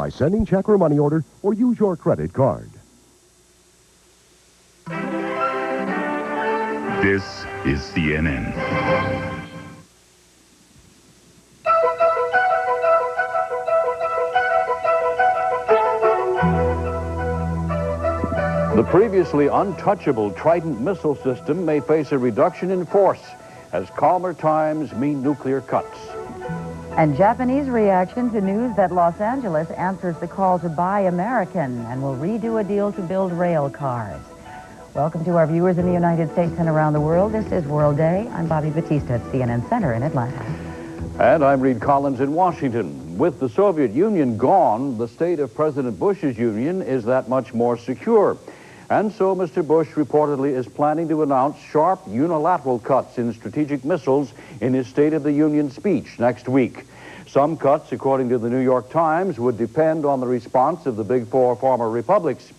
by sending check or money order or use your credit card. This is CNN. The previously untouchable Trident missile system may face a reduction in force as calmer times mean nuclear cuts. And Japanese reaction to news that Los Angeles answers the call to buy American and will redo a deal to build rail cars. Welcome to our viewers in the United States and around the world. This is World Day. I'm Bobbie Battista at CNN Center in Atlanta. And I'm Reid Collins in Washington. With the Soviet Union gone, the state of President Bush's union is that much more secure. And so Mr. Bush reportedly is planning to announce sharp unilateral cuts in strategic missiles in his State of the Union speech next week. Some cuts, according to the New York Times, would depend on the response of the big four former republics.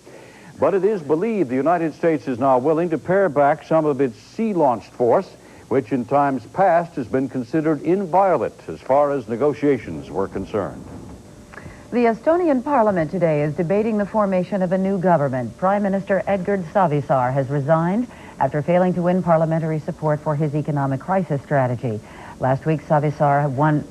But it is believed the United States is now willing to pare back some of its sea-launched force, which in times past has been considered inviolate as far as negotiations were concerned. The Estonian parliament today is debating the formation of a new government. Prime Minister Edgard Savisaar has resigned after failing to win parliamentary support for his economic crisis strategy. Last week, Savisaar won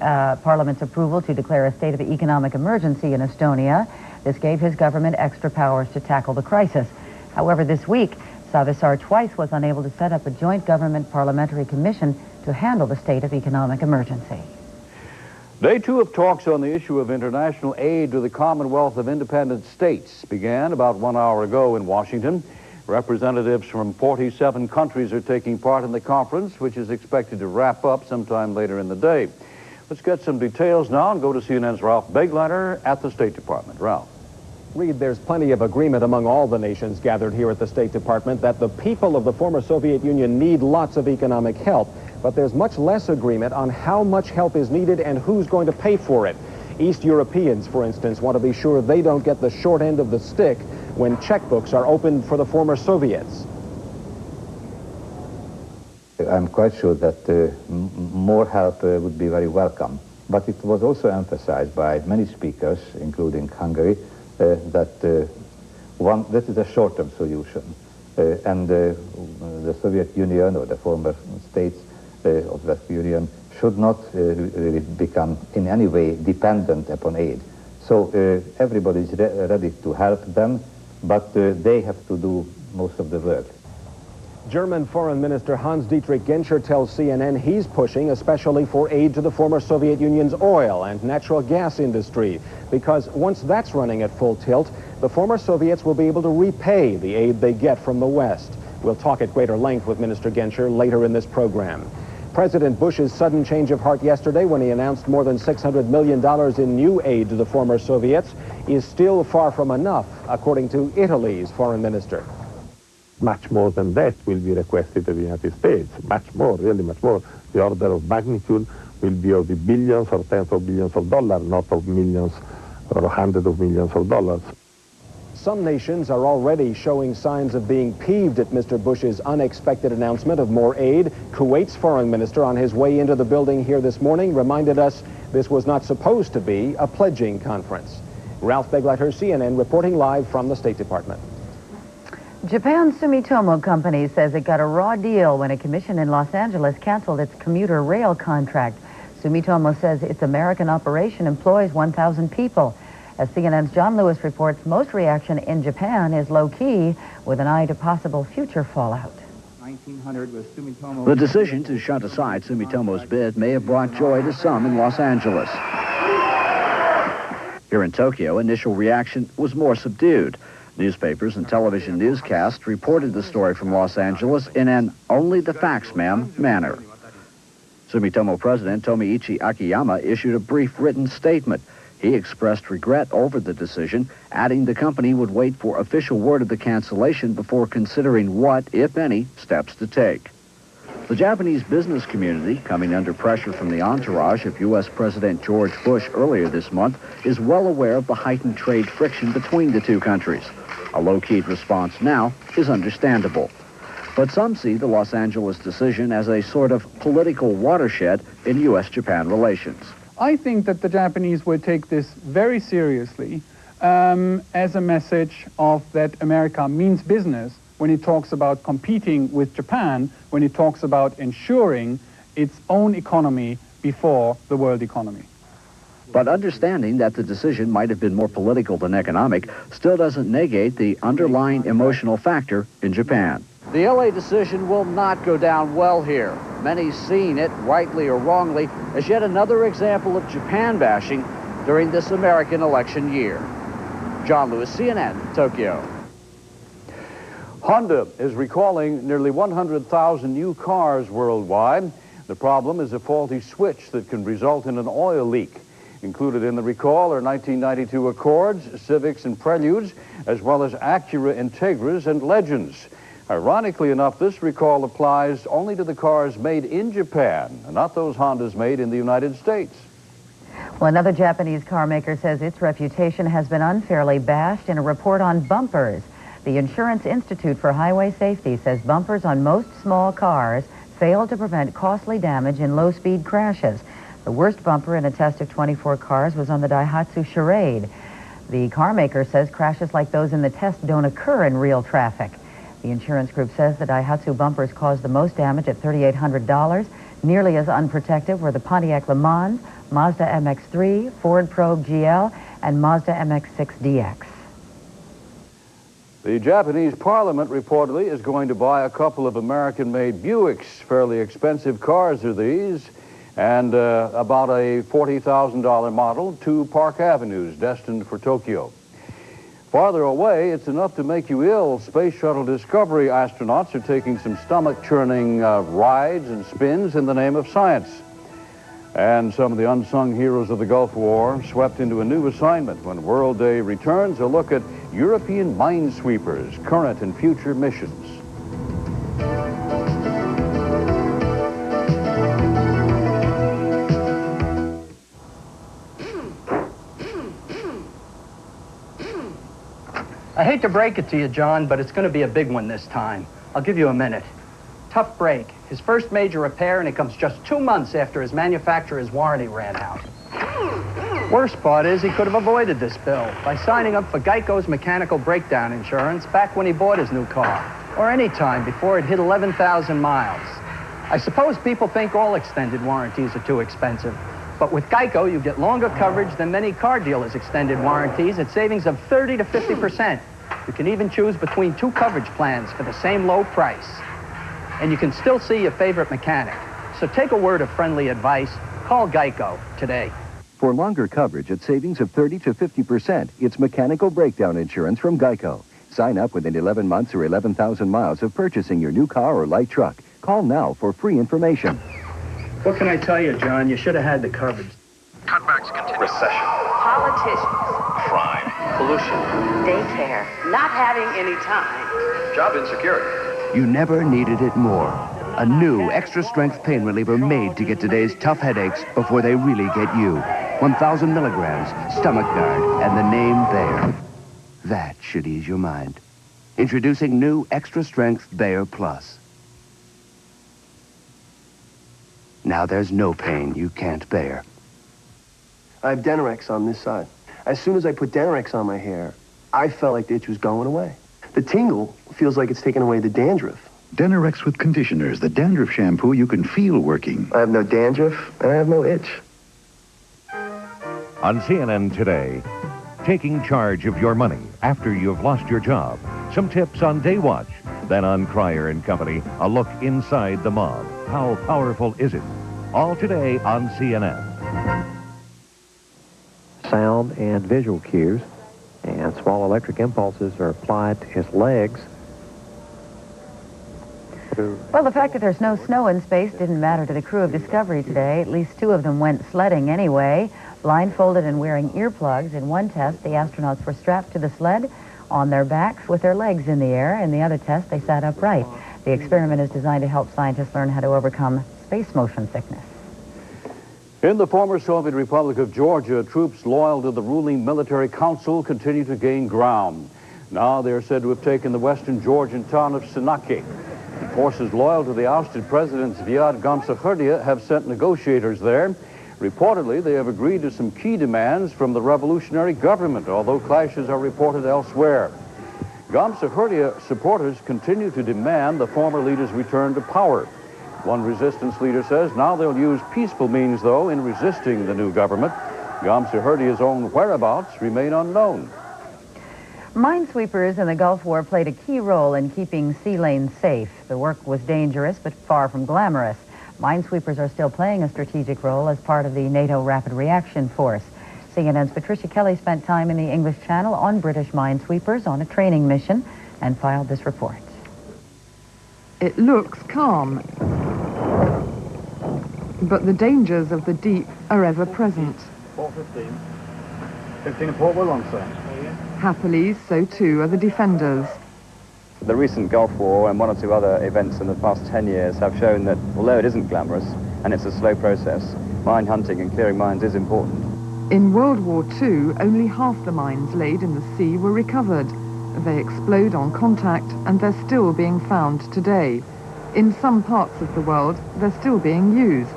Parliament's approval to declare a state of economic emergency in Estonia. This gave his government extra powers to tackle the crisis. However, this week, Savisaar twice was unable to set up a joint government parliamentary commission to handle the state of economic emergency. Day two of talks on the issue of international aid to the Commonwealth of Independent States began about 1 hour ago in Washington. Representatives from 47 countries are taking part in the conference, which is expected to wrap up sometime later in the day. Let's get some details now and go to CNN's Ralph Begleiter at the State Department. Ralph. Reid, there's plenty of agreement among all the nations gathered here at the State Department that the people of the former Soviet Union need lots of economic help. But there's much less agreement on how much help is needed and who's going to pay for it. East Europeans, for instance, want to be sure they don't get the short end of the stick when checkbooks are opened for the former Soviets. I'm quite sure that more help would be very welcome. But it was also emphasized by many speakers, including Hungary, that this is a short-term solution. And the Soviet Union or the former states of the Union should not really become in any way dependent upon aid. So everybody is ready to help them, but they have to do most of the work. German Foreign Minister Hans-Dietrich Genscher tells CNN he's pushing especially for aid to the former Soviet Union's oil and natural gas industry, because once that's running at full tilt, the former Soviets will be able to repay the aid they get from the West. We'll talk at greater length with Minister Genscher later in this program. President Bush's sudden change of heart yesterday when he announced more than $600 million in new aid to the former Soviets is still far from enough, according to Italy's foreign minister. Much more than that will be requested of the United States. Much more, really much more. The order of magnitude will be of the billions or tens of billions of dollars, not of millions or hundreds of millions of dollars. Some nations are already showing signs of being peeved at Mr. Bush's unexpected announcement of more aid. Kuwait's foreign minister, on his way into the building here this morning, reminded us this was not supposed to be a pledging conference. Ralph Begleiter, CNN, reporting live from the State Department. Japan's Sumitomo Company says it got a raw deal when a commission in Los Angeles canceled its commuter rail contract. Sumitomo says its American operation employs 1,000 people. As CNN's John Lewis reports, most reaction in Japan is low-key, with an eye to possible future fallout. The decision to shut aside Sumitomo's bid may have brought joy to some in Los Angeles. Here in Tokyo, initial reaction was more subdued. Newspapers and television newscasts reported the story from Los Angeles in an only the facts, ma'am manner. Sumitomo President Tomoichi Akiyama issued a brief written statement. He expressed regret over the decision, adding the company would wait for official word of the cancellation before considering what, if any, steps to take. The Japanese business community, coming under pressure from the entourage of U.S. President George Bush earlier this month, is well aware of the heightened trade friction between the two countries. A low-keyed response now is understandable. But some see the Los Angeles decision as a sort of political watershed in U.S.-Japan relations. I think that the Japanese will take this very seriously as a message of that America means business when it talks about competing with Japan, when it talks about ensuring its own economy before the world economy. But understanding that the decision might have been more political than economic still doesn't negate the underlying emotional factor in Japan. The LA decision will not go down well here. Many seeing it, rightly or wrongly, as yet another example of Japan bashing during this American election year. John Lewis, CNN, Tokyo. Honda is recalling nearly 100,000 new cars worldwide. The problem is a faulty switch that can result in an oil leak. Included in the recall are 1992 Accords, Civics, and Preludes, as well as Acura Integras and Legends. Ironically enough, this recall applies only to the cars made in Japan, and not those Hondas made in the United States. Well, another Japanese car maker says its reputation has been unfairly bashed in a report on bumpers. The Insurance Institute for Highway Safety says bumpers on most small cars fail to prevent costly damage in low-speed crashes. The worst bumper in a test of 24 cars was on the Daihatsu Charade. The car maker says crashes like those in the test don't occur in real traffic. The insurance group says the Daihatsu bumpers caused the most damage at $3,800. Nearly as unprotected were the Pontiac Le Mans, Mazda MX-3, Ford Probe GL, and Mazda MX-6 DX. The Japanese parliament reportedly is going to buy a couple of American-made Buicks. Fairly expensive cars are these. And about a $40,000 model, 2 Park Avenues, destined for Tokyo. Farther away, it's enough to make you ill. Space Shuttle Discovery astronauts are taking some stomach-churning rides and spins in the name of science. And some of the unsung heroes of the Gulf War swept into a new assignment. When World Day returns, a look at European minesweepers, current and future missions. I hate to break it to you, John, but it's going to be a big one this time. I'll give you a minute. Tough break. His first major repair, and it comes just 2 months after his manufacturer's warranty ran out. Worst part is he could have avoided this bill by signing up for Geico's mechanical breakdown insurance back when he bought his new car, or any time before it hit 11,000 miles. I suppose people think all extended warranties are too expensive, but with Geico, you get longer coverage than many car dealers' extended warranties at savings of 30 to 50%. You can even choose between 2 coverage plans for the same low price. And you can still see your favorite mechanic. So take a word of friendly advice. Call Geico today. For longer coverage at savings of 30 to 50%, it's mechanical breakdown insurance from Geico. Sign up within 11 months or 11,000 miles of purchasing your new car or light truck. Call now for free information. What can I tell you, John? You should have had the coverage. Cutbacks continue. Recession. Politicians. Crime. Pollution. Daycare. Not having any time. Job insecurity. You never needed it more. A new extra-strength pain reliever made to get today's tough headaches before they really get you. 1,000 milligrams, stomach guard, and the name there. That should ease your mind. Introducing new extra-strength Bayer Plus. Now there's no pain you can't bear. I have Denorex on this side. As soon as I put Denorex on my hair, I felt like the itch was going away. The tingle feels like it's taken away the dandruff. Denorex with conditioners, the dandruff shampoo you can feel working. I have no dandruff, and I have no itch. On CNN today, taking charge of your money after you've lost your job. Some tips on Day Watch. Then on Cryer and Company, a look inside the mob. How powerful is it? All today on CNN. Sound and visual cues, and small electric impulses are applied to his legs. Well, the fact that there's no snow in space didn't matter to the crew of Discovery today. At least 2 of them went sledding anyway, blindfolded and wearing earplugs. In one test, the astronauts were strapped to the sled on their backs with their legs in the air. In the other test, they sat upright. The experiment is designed to help scientists learn how to overcome space motion sickness. In the former Soviet Republic of Georgia, troops loyal to the ruling military council continue to gain ground. Now they're said to have taken the western Georgian town of Sinaki. Forces loyal to the ousted president Zviad Gamsakhurdia have sent negotiators there. Reportedly, they have agreed to some key demands from the revolutionary government, although clashes are reported elsewhere. Gamsahurdia supporters continue to demand the former leader's return to power. One resistance leader says now they'll use peaceful means, though, in resisting the new government. Gamsahurdia's own whereabouts remain unknown. Minesweepers in the Gulf War played a key role in keeping sea lanes safe. The work was dangerous, but far from glamorous. Minesweepers are still playing a strategic role as part of the NATO Rapid Reaction Force. CNN's Patricia Kelley spent time in the English Channel on British minesweepers on a training mission and filed this report. It looks calm, but the dangers of the deep are ever present. 4:15. 15 at port, we're on, sir. Happily, so too are the defenders. The recent Gulf War and one or two other events in the past 10 years have shown that although it isn't glamorous and it's a slow process, mine hunting and clearing mines is important. In World War II, only half the mines laid in the sea were recovered. They explode on contact and they're still being found today. In some parts of the world, they're still being used.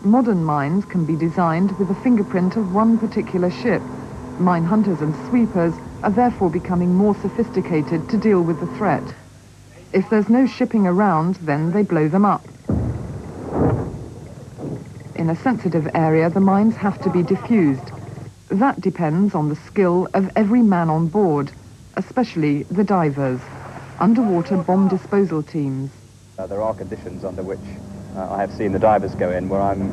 Modern mines can be designed with the fingerprint of one particular ship. Mine hunters and sweepers are therefore becoming more sophisticated to deal with the threat. If there's no shipping around, then they blow them up. In a sensitive area, the mines have to be diffused. That depends on the skill of every man on board, especially the divers, underwater bomb disposal teams. There are conditions under which I have seen the divers go in where I'm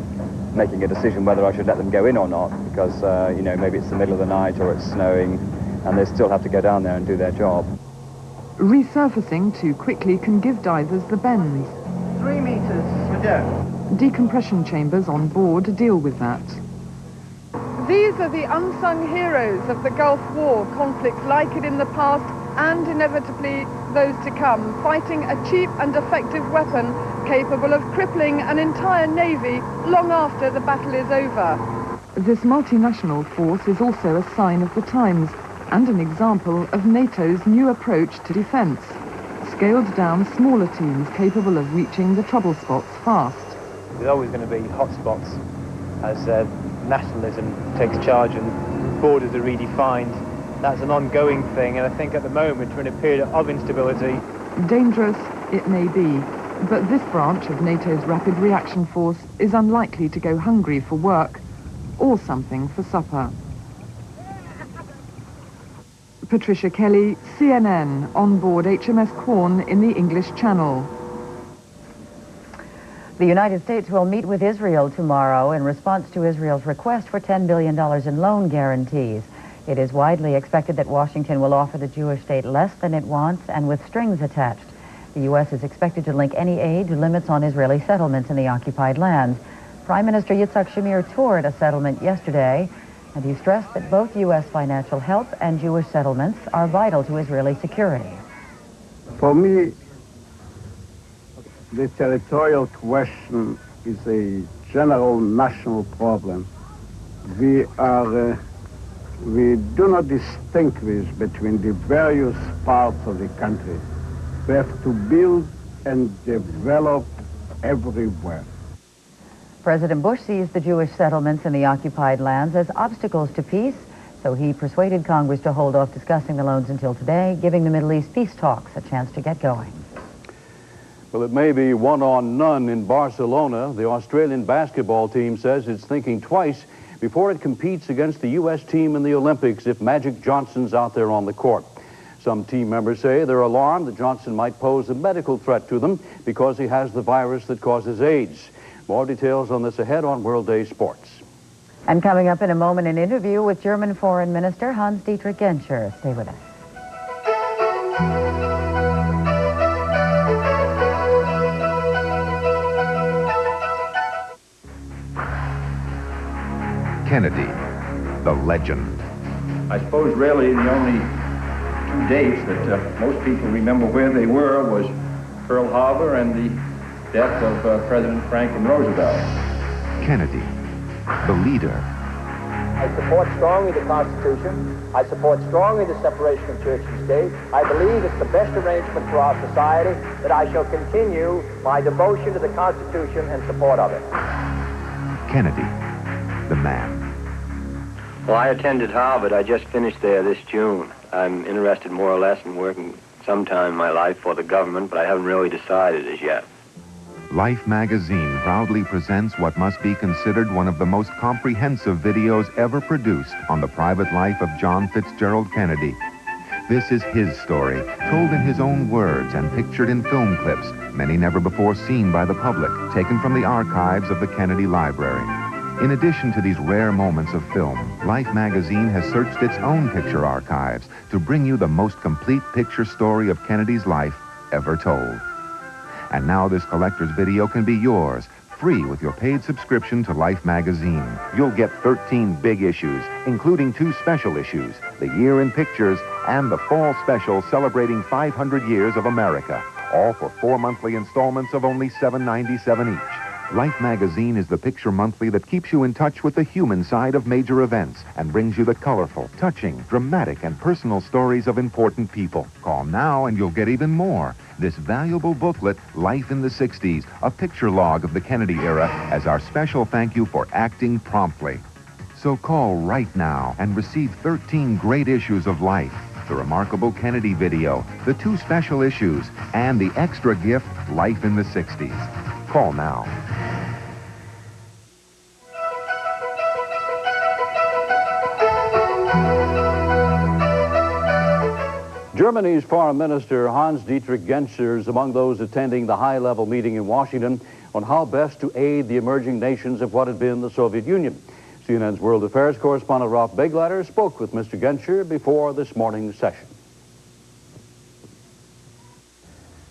making a decision whether I should let them go in or not, because, you know, maybe it's the middle of the night or it's snowing, and they still have to go down there and do their job. Resurfacing too quickly can give divers the bends. 3 meters, we're down. Decompression chambers on board deal with that. These are the unsung heroes of the Gulf War, conflicts like it in the past and inevitably those to come, fighting a cheap and effective weapon capable of crippling an entire navy long after the battle is over. This multinational force is also a sign of the times and an example of NATO's new approach to defence. Scaled down smaller teams capable of reaching the trouble spots fast. There's always going to be hotspots as nationalism takes charge and borders are redefined. That's an ongoing thing, and I think at the moment we're in a period of instability. Dangerous it may be, but this branch of NATO's Rapid Reaction Force is unlikely to go hungry for work or something for supper. Patricia Kelley, CNN, on board HMS Quorn in the English Channel. The United States will meet with Israel tomorrow in response to Israel's request for $10 billion in loan guarantees. It is widely expected that Washington will offer the Jewish state less than it wants and with strings attached. The U.S. is expected to link any aid to limits on Israeli settlements in the occupied lands. Prime Minister Yitzhak Shamir toured a settlement yesterday, and he stressed that both U.S. financial help and Jewish settlements are vital to Israeli security. For me, the territorial question is a general national problem. We do not distinguish between the various parts of the country. We have to build and develop everywhere. President Bush sees the Jewish settlements in the occupied lands as obstacles to peace, so he persuaded Congress to hold off discussing the loans until today, giving the Middle East peace talks a chance to get going. Well, it may be one on none in Barcelona. The Australian basketball team says it's thinking twice before it competes against the U.S. team in the Olympics if Magic Johnson's out there on the court. Some team members say they're alarmed that Johnson might pose a medical threat to them because he has the virus that causes AIDS. More details on this ahead on World Day Sports. And coming up in a moment, an interview with German Foreign Minister Hans-Dietrich Genscher. Stay with us. Kennedy, the legend. I suppose really the only two dates that most people remember where they were was Pearl Harbor and the death of President Franklin Roosevelt. Kennedy, the leader. I support strongly the Constitution. I support strongly the separation of church and state. I believe it's the best arrangement for our society, that I shall continue my devotion to the Constitution and support of it. Kennedy, the man. Well, I attended Harvard. I just finished there this June. I'm interested more or less in working sometime in my life for the government, but I haven't really decided as yet. Life magazine proudly presents what must be considered one of the most comprehensive videos ever produced on the private life of John Fitzgerald Kennedy. This is his story, told in his own words and pictured in film clips, many never before seen by the public, taken from the archives of the Kennedy Library. In addition to these rare moments of film, Life magazine has searched its own picture archives to bring you the most complete picture story of Kennedy's life ever told. And now this collector's video can be yours, free with your paid subscription to Life magazine. You'll get 13 big issues, including 2 special issues, The Year in Pictures and the Fall Special celebrating 500 years of America, all for 4 monthly installments of only $7.97 each. Life magazine is the picture monthly that keeps you in touch with the human side of major events and brings you the colorful, touching, dramatic, and personal stories of important people. Call now and you'll get even more. This valuable booklet, Life in the 60s, a picture log of the Kennedy era, as our special thank you for acting promptly. So call right now and receive 13 great issues of Life, the remarkable Kennedy video, the 2 special issues, and the extra gift, Life in the 60s. Call now. Germany's Foreign Minister Hans-Dietrich Genscher is among those attending the high-level meeting in Washington on how best to aid the emerging nations of what had been the Soviet Union. CNN's World Affairs correspondent Ralph Begleiter spoke with Mr. Genscher before this morning's session.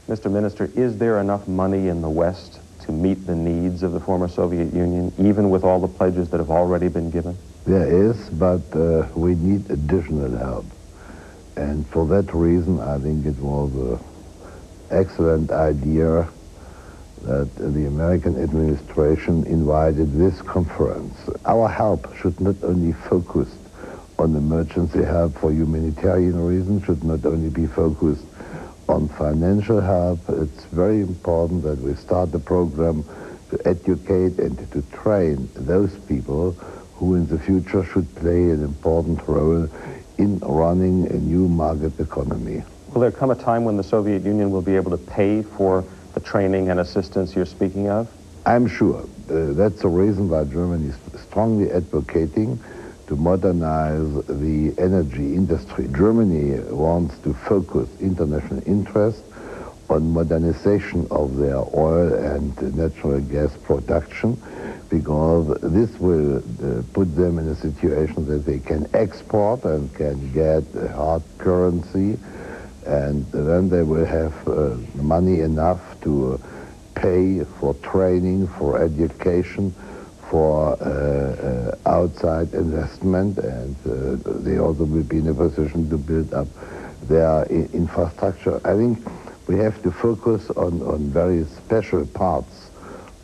Mr. Minister, is there enough money in the West to meet the needs of the former Soviet Union, even with all the pledges that have already been given? There is, but we need additional help. And for that reason, I think it was an excellent idea that the American administration invited this conference. Our help should not only focus on emergency help for humanitarian reasons, should not only be focused on financial help. It's very important that we start the program to educate and to train those people who in the future should play an important role in running a new market economy. Will there come a time when the Soviet Union will be able to pay for the training and assistance you're speaking of? I'm sure. That's the reason why Germany is strongly advocating to modernize the energy industry. Germany wants to focus international interest on modernization of their oil and natural gas production, because this will put them in a situation that they can export and can get a hard currency, and then they will have money enough to pay for training, for education, for outside investment, and they also will be in a position to build up their infrastructure. I think we have to focus on very special parts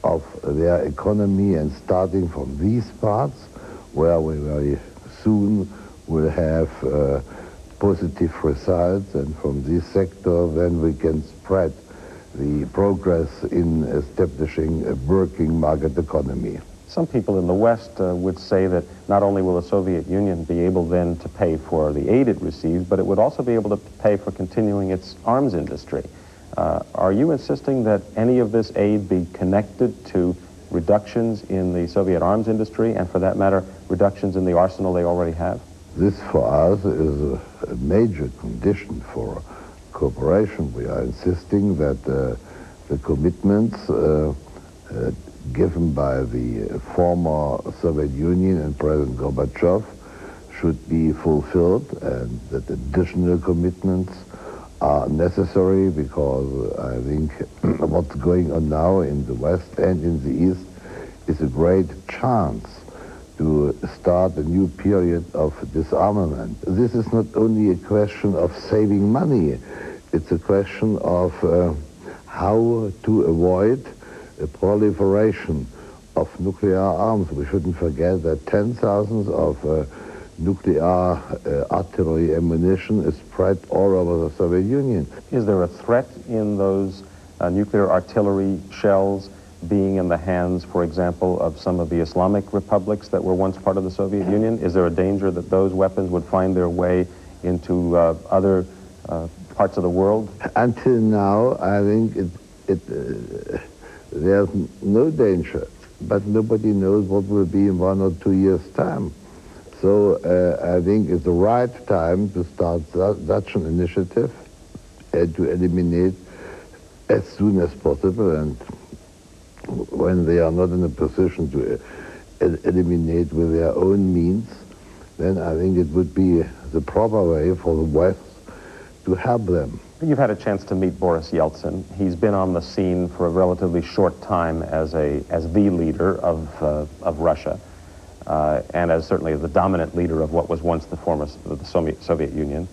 of their economy, and starting from these parts where we very soon will have positive results, and from this sector then we can spread the progress in establishing a working market economy. Some people in the West would say that not only will the Soviet Union be able then to pay for the aid it receives, but it would also be able to pay for continuing its arms industry. Are you insisting that any of this aid be connected to reductions in the Soviet arms industry, and for that matter, reductions in the arsenal they already have? This for us is a major condition for cooperation. We are insisting that the commitments given by the former Soviet Union and President Gorbachev should be fulfilled, and that additional commitments are necessary, because I think what's going on now in the West and in the East is a great chance to start a new period of disarmament. This is not only a question of saving money, it's a question of how to avoid a proliferation of nuclear arms. We shouldn't forget that 10,000 of nuclear artillery ammunition is spread all over the Soviet Union. Is there a threat in those nuclear artillery shells being in the hands, for example, of some of the Islamic republics that were once part of the Soviet Union? Is there a danger that those weapons would find their way into other parts of the world? Until now, I think there's no danger, but nobody knows what will be in 1 or 2 years' time. So I think it's the right time to start such an initiative and to eliminate as soon as possible, and when they are not in a position to eliminate with their own means, then I think it would be the proper way for the West to help them. You've had a chance to meet Boris Yeltsin. He's been on the scene for a relatively short time as the leader of Russia, and as certainly the dominant leader of what was once the former Soviet Union.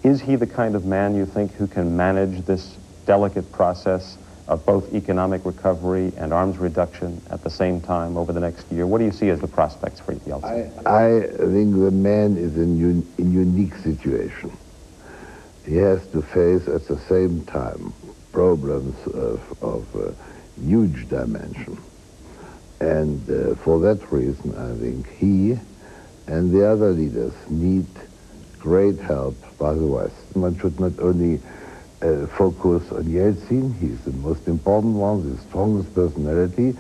Is he the kind of man, you think, who can manage this delicate process of both economic recovery and arms reduction at the same time over the next year? What do you see as the prospects for Yeltsin? I think the man is in a unique situation. He has to face at the same time problems of huge dimension. And for that reason, I think he and the other leaders need great help by the West. One should not only focus on Yeltsin, he's the most important one, the strongest personality,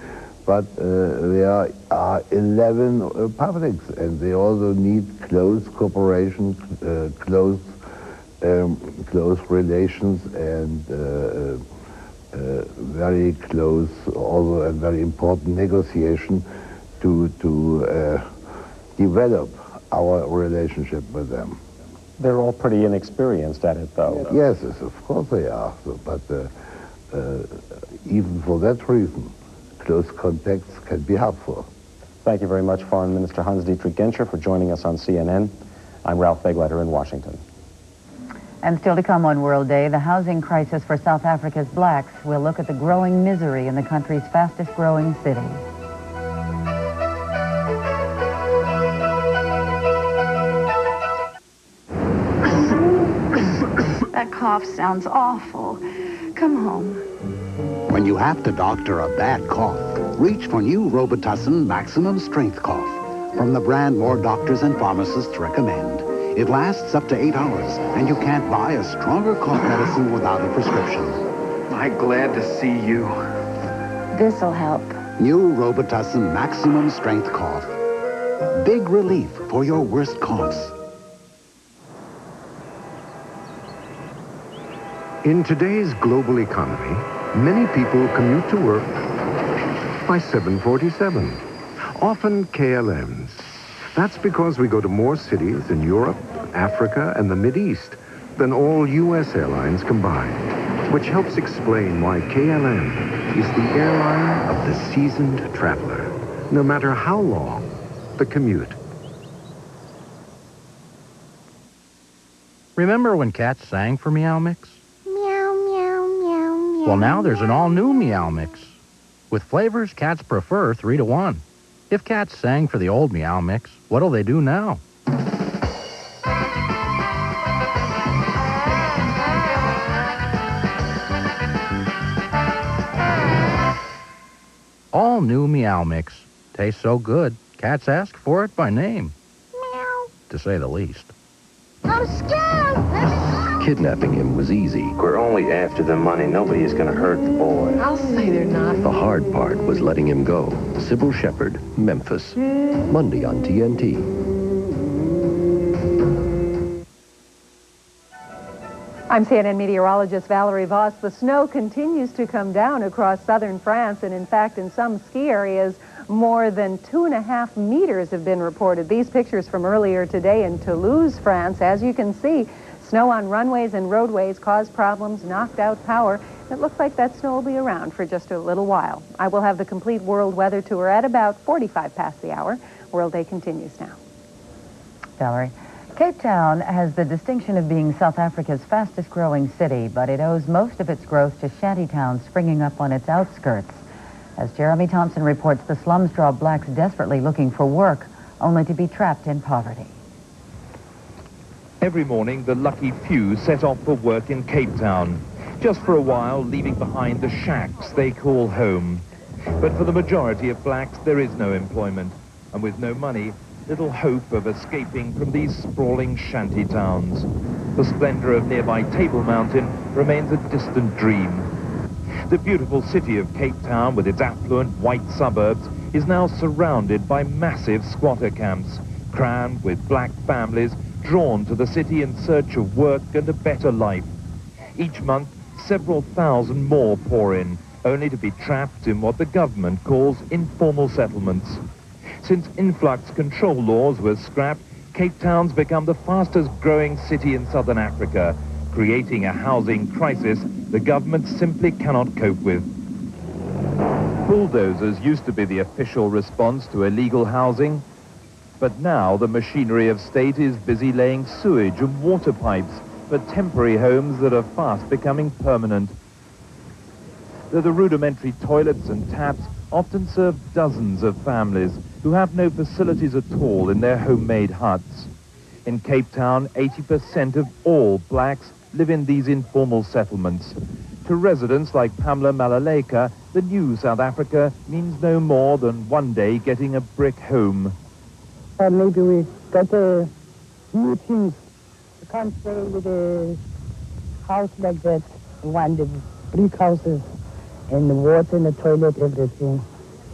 but there are 11 republics, and they also need close cooperation, close relations, and very close, also a very important negotiation to develop our relationship with them. They're all pretty inexperienced at it, though. Yes, of course they are. So, but even for that reason, close contacts can be helpful. Thank you very much, Foreign Minister Hans-Dietrich Genscher, for joining us on CNN. I'm Ralph Begleiter in Washington. And still to come on World Day, the housing crisis for South Africa's blacks. We'll look at the growing misery in the country's fastest growing city. That cough sounds awful. Come home. When you have to doctor a bad cough, reach for new Robitussin Maximum Strength Cough from the brand more doctors and pharmacists recommend. It lasts up to 8 hours, and you can't buy a stronger cough medicine without a prescription. I'm glad to see you. This'll help. New Robitussin Maximum Strength Cough. Big relief for your worst coughs. In today's global economy, many people commute to work by 747, often KLMs. That's because we go to more cities in Europe, Africa, and the Mideast than all U.S. airlines combined, which helps explain why KLM is the airline of the seasoned traveler, no matter how long the commute. Remember when cats sang for Meow Mix? Meow, meow, meow, meow. Well, now there's an all-new Meow Mix. With flavors cats prefer 3 to 1. If cats sang for the old Meow Mix, what'll they do now? All new Meow Mix. Tastes so good, cats ask for it by name. Meow. To say the least. I'm scared. Let me go. Kidnapping him was easy. We're only after the money. Nobody is going to hurt the boy. I'll say they're not. The hard part was letting him go. Sybil Shepherd, Memphis. Monday on TNT. I'm CNN meteorologist Valerie Voss. The snow continues to come down across southern France, and in fact, in some ski areas, more than 2.5 meters have been reported. These pictures from earlier today in Toulouse, France. As you can see, snow on runways and roadways caused problems, knocked out power. It looks like that snow will be around for just a little while. I will have the complete world weather tour at about 45 past the hour. World Day continues now. Valerie. Cape Town has the distinction of being South Africa's fastest growing city, but it owes most of its growth to shantytowns springing up on its outskirts. As Jeremy Thompson reports, the slums draw blacks desperately looking for work, only to be trapped in poverty. Every morning, the lucky few set off for work in Cape Town, just for a while leaving behind the shacks they call home. But for the majority of blacks, there is no employment, and with no money, little hope of escaping from these sprawling shanty towns. The splendor of nearby Table Mountain remains a distant dream. The beautiful city of Cape Town, with its affluent white suburbs, is now surrounded by massive squatter camps, crammed with black families drawn to the city in search of work and a better life. Each month, several thousand more pour in, only to be trapped in what the government calls informal settlements. Since influx control laws were scrapped, Cape Town's become the fastest growing city in southern Africa, creating a housing crisis the government simply cannot cope with. Bulldozers used to be the official response to illegal housing, but now the machinery of state is busy laying sewage and water pipes for temporary homes that are fast becoming permanent. Though the rudimentary toilets and taps often serve dozens of families who have no facilities at all in their homemade huts. In Cape Town, 80% of all blacks live in these informal settlements. To residents like Pamela Malaleka, the new South Africa means no more than one day getting a brick home. Maybe we got a few things. You can't stay with a house like that. You want the brick houses and the water and the toilet, everything.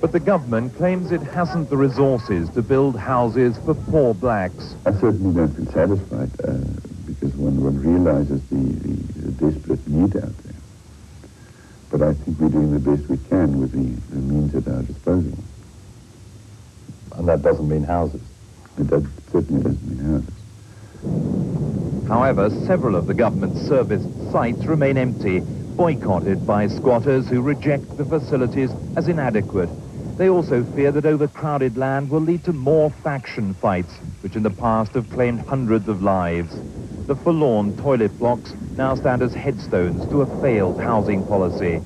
But the government claims it hasn't the resources to build houses for poor blacks. I certainly don't feel satisfied because one realizes the desperate need out there. But I think we're doing the best we can with the means at our disposal. And that doesn't mean houses. That certainly doesn't mean houses. However, several of the government's serviced sites remain empty, boycotted by squatters who reject the facilities as inadequate. They also fear that overcrowded land will lead to more faction fights, which in the past have claimed hundreds of lives. The forlorn toilet blocks now stand as headstones to a failed housing policy.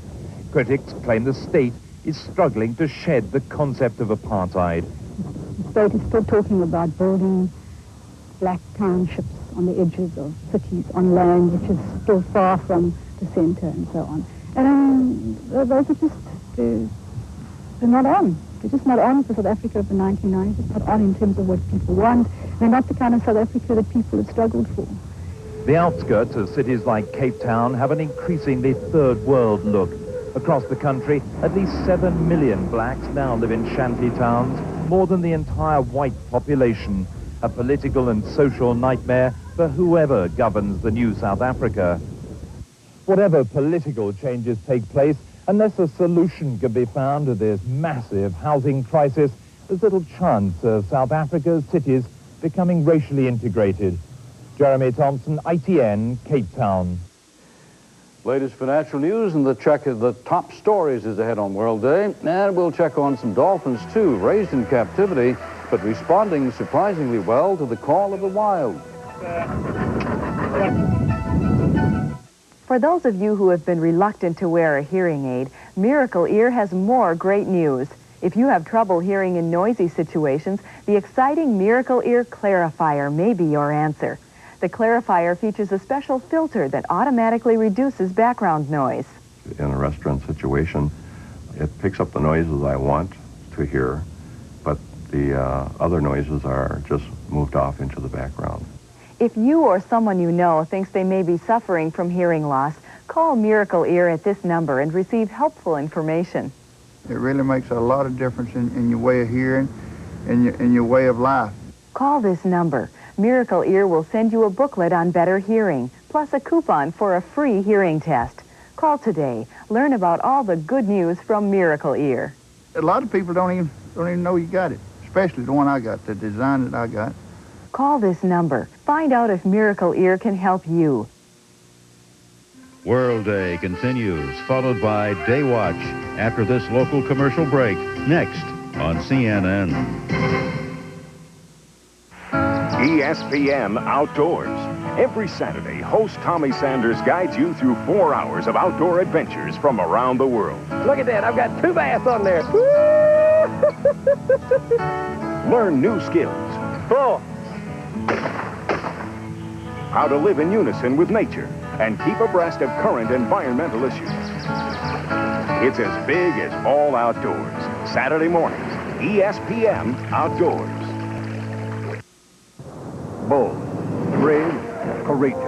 Critics claim the state is struggling to shed the concept of apartheid. The state is still talking about building black townships on the edges of cities on land which is still far from the center and so on. And those are just, they're not on. They're just not on for South Africa of the 1990s. It's not on in terms of what people want. They're not the kind of South Africa that people have struggled for. The outskirts of cities like Cape Town have an increasingly third world look. Across the country, at least 7 million blacks now live in shanty towns, more than the entire white population. A political and social nightmare for whoever governs the new South Africa. Whatever political changes take place, unless a solution can be found to this massive housing crisis, there's little chance of South Africa's cities becoming racially integrated. Jeremy Thompson, ITN, Cape Town. Latest financial news and the check of the top stories is ahead on World Day. And we'll check on some dolphins, too, raised in captivity, but responding surprisingly well to the call of the wild. For those of you who have been reluctant to wear a hearing aid, Miracle Ear has more great news. If you have trouble hearing in noisy situations, the exciting Miracle Ear Clarifier may be your answer. The Clarifier features a special filter that automatically reduces background noise. In a restaurant situation, it picks up the noises I want to hear, but the other noises are just moved off into the background. If you or someone you know thinks they may be suffering from hearing loss, call Miracle Ear at this number and receive helpful information. It really makes a lot of difference in your way of hearing and in your way of life. Call this number. Miracle Ear will send you a booklet on better hearing, plus a coupon for a free hearing test. Call today. Learn about all the good news from Miracle Ear. A lot of people don't even know you got it, especially the one I got, the design that I got. Call this number. Find out if Miracle Ear can help you. World Day continues, followed by Day Watch after this local commercial break. Next on CNN. ESPN Outdoors. Every Saturday, host Tommy Sanders guides you through 4 hours of outdoor adventures from around the world. Look at that, I've got 2 bass on there. Learn new skills. Full. How to live in unison with nature and keep abreast of current environmental issues. It's as big as all outdoors. Saturday mornings, ESPN Outdoors. Bold, brave, courageous.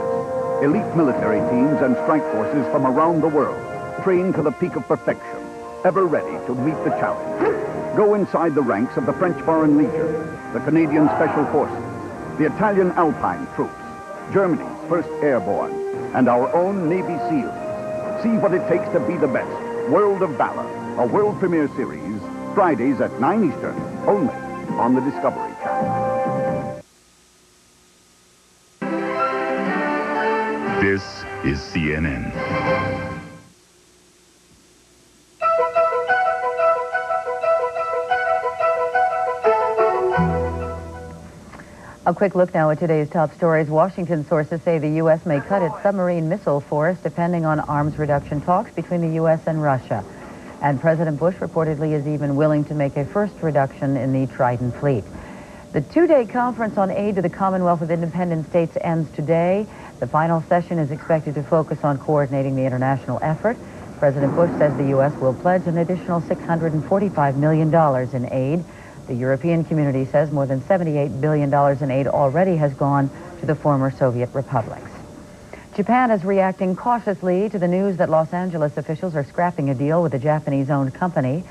Elite military teams and strike forces from around the world, trained to the peak of perfection, ever ready to meet the challenge. Go inside the ranks of the French Foreign Legion, the Canadian Special Forces, the Italian Alpine Troops, Germany's 1st Airborne, and our own Navy SEALs. See what it takes to be the best. World of Valor, a world premiere series, Fridays at 9 Eastern, only on the Discovery Channel. This is CNN. A quick look now at today's top stories. Washington sources say the U.S. may cut its submarine missile force depending on arms reduction talks between the U.S. and Russia. And President Bush reportedly is even willing to make a first reduction in the Trident fleet. The two-day conference on aid to the Commonwealth of Independent States ends today. The final session is expected to focus on coordinating the international effort. President Bush says the U.S. will pledge an additional $645 million in aid. The European community says more than $78 billion in aid already has gone to the former Soviet republics. Japan is reacting cautiously to the news that Los Angeles officials are scrapping a deal with a Japanese-owned company.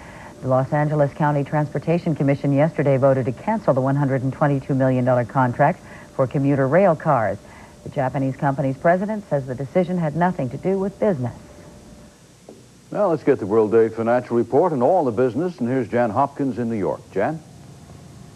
The Los Angeles County Transportation Commission yesterday voted to cancel the $122 million contract for commuter rail cars. The Japanese company's president says the decision had nothing to do with business. Now let's get the World Day Financial Report and all the business. And here's Jan Hopkins in New York. Jan?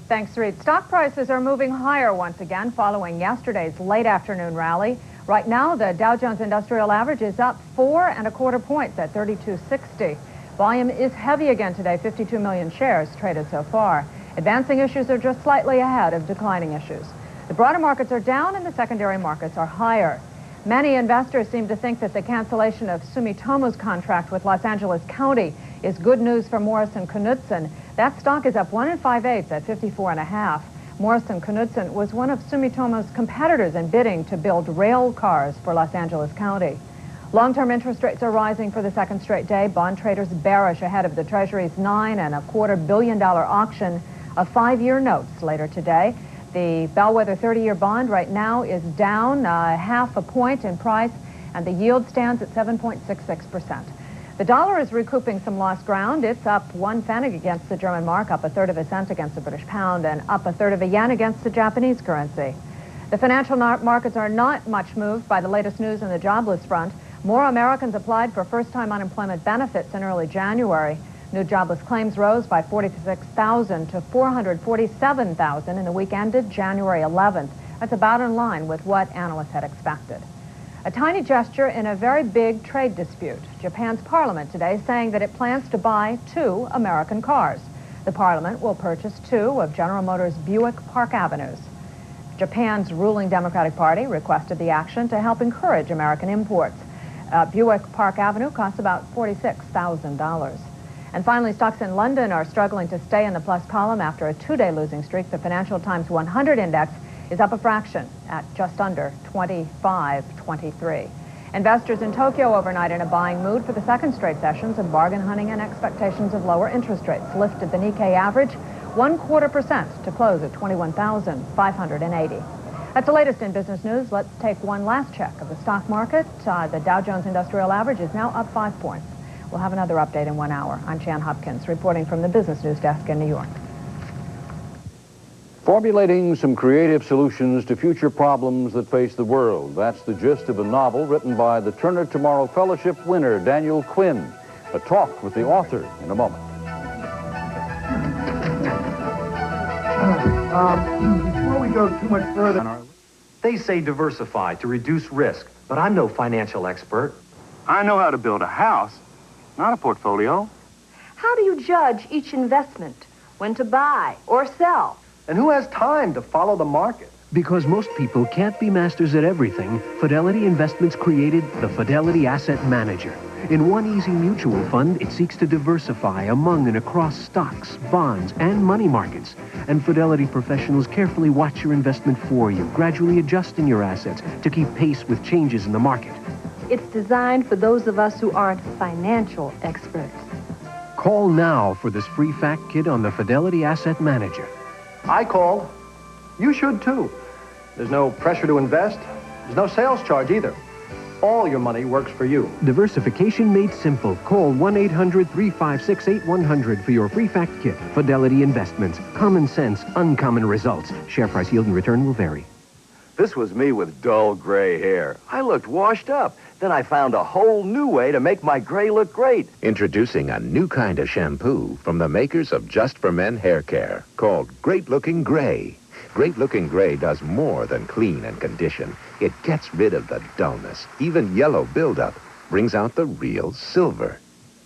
Thanks, Reid. Stock prices are moving higher once again following yesterday's late afternoon rally. Right now, the Dow Jones Industrial Average is up 4 1/4 points at 3260. Volume is heavy again today, 52 million shares traded so far. Advancing issues are just slightly ahead of declining issues. The broader markets are down and the secondary markets are higher. Many investors seem to think that the cancellation of Sumitomo's contract with Los Angeles County is good news for Morrison Knudsen. That stock is up 1 5/8 at 54.5. Morrison Knudsen was one of Sumitomo's competitors in bidding to build rail cars for Los Angeles County. Long-term interest rates are rising for the second straight day. Bond traders bearish ahead of the Treasury's $9.25 billion auction of 5-year notes later today. The bellwether 30-year bond right now is down 0.5 point in price, and the yield stands at 7.66%. The dollar is recouping some lost ground. It's up 1 pfennig against the German mark, up 1/3 of a cent against the British pound, and up 1/3 of a yen against the Japanese currency. The financial markets are not much moved by the latest news on the jobless front. More Americans applied for first-time unemployment benefits in early January. New jobless claims rose by 46,000 to 447,000 in the week ended January 11th. That's about in line with what analysts had expected. A tiny gesture in a very big trade dispute. Japan's parliament today saying that it plans to buy 2 American cars. The parliament will purchase 2 of General Motors' Buick Park Avenues. Japan's ruling Democratic Party requested the action to help encourage American imports. Buick Park Avenue costs about $46,000. And finally, stocks in London are struggling to stay in the plus column after a 2-day losing streak. The Financial Times 100 index is up a fraction at just under 25.23. Investors in Tokyo overnight in a buying mood for the second straight sessions of bargain hunting and expectations of lower interest rates lifted the Nikkei average 0.25% to close at 21,580. That's the latest in business news. Let's take one last check of the stock market. The Dow Jones Industrial Average is now up 5 points. We'll have another update in 1 hour. I'm Jan Hopkins, reporting from the Business News Desk in New York. Formulating some creative solutions to future problems that face the world. That's the gist of a novel written by the Turner Tomorrow Fellowship winner, Daniel Quinn. A talk with the author in a moment. Before we go too much further... They say diversify to reduce risk, but I'm no financial expert. I know how to build a house, not a portfolio. How do you judge each investment? When to buy or sell? And who has time to follow the market? Because most people can't be masters at everything, Fidelity Investments created the Fidelity Asset Manager. In one easy mutual fund, it seeks to diversify among and across stocks, bonds, and money markets. And Fidelity professionals carefully watch your investment for you, gradually adjusting your assets to keep pace with changes in the market. It's designed for those of us who aren't financial experts. Call now for this free fact kit on the Fidelity Asset Manager. I called. You should too. There's no pressure to invest. There's no sales charge either. All your money works for you. Diversification made simple. Call 1-800-356-8100 for your free fact kit. Fidelity Investments. Common sense, uncommon results. Share price, yield, and return will vary. This was me with dull gray hair. I looked washed up. Then I found a whole new way to make my gray look great. Introducing a new kind of shampoo from the makers of Just for Men Hair Care called Great Looking Gray. Great Looking Gray does more than clean and condition. It gets rid of the dullness, even yellow buildup, brings out the real silver.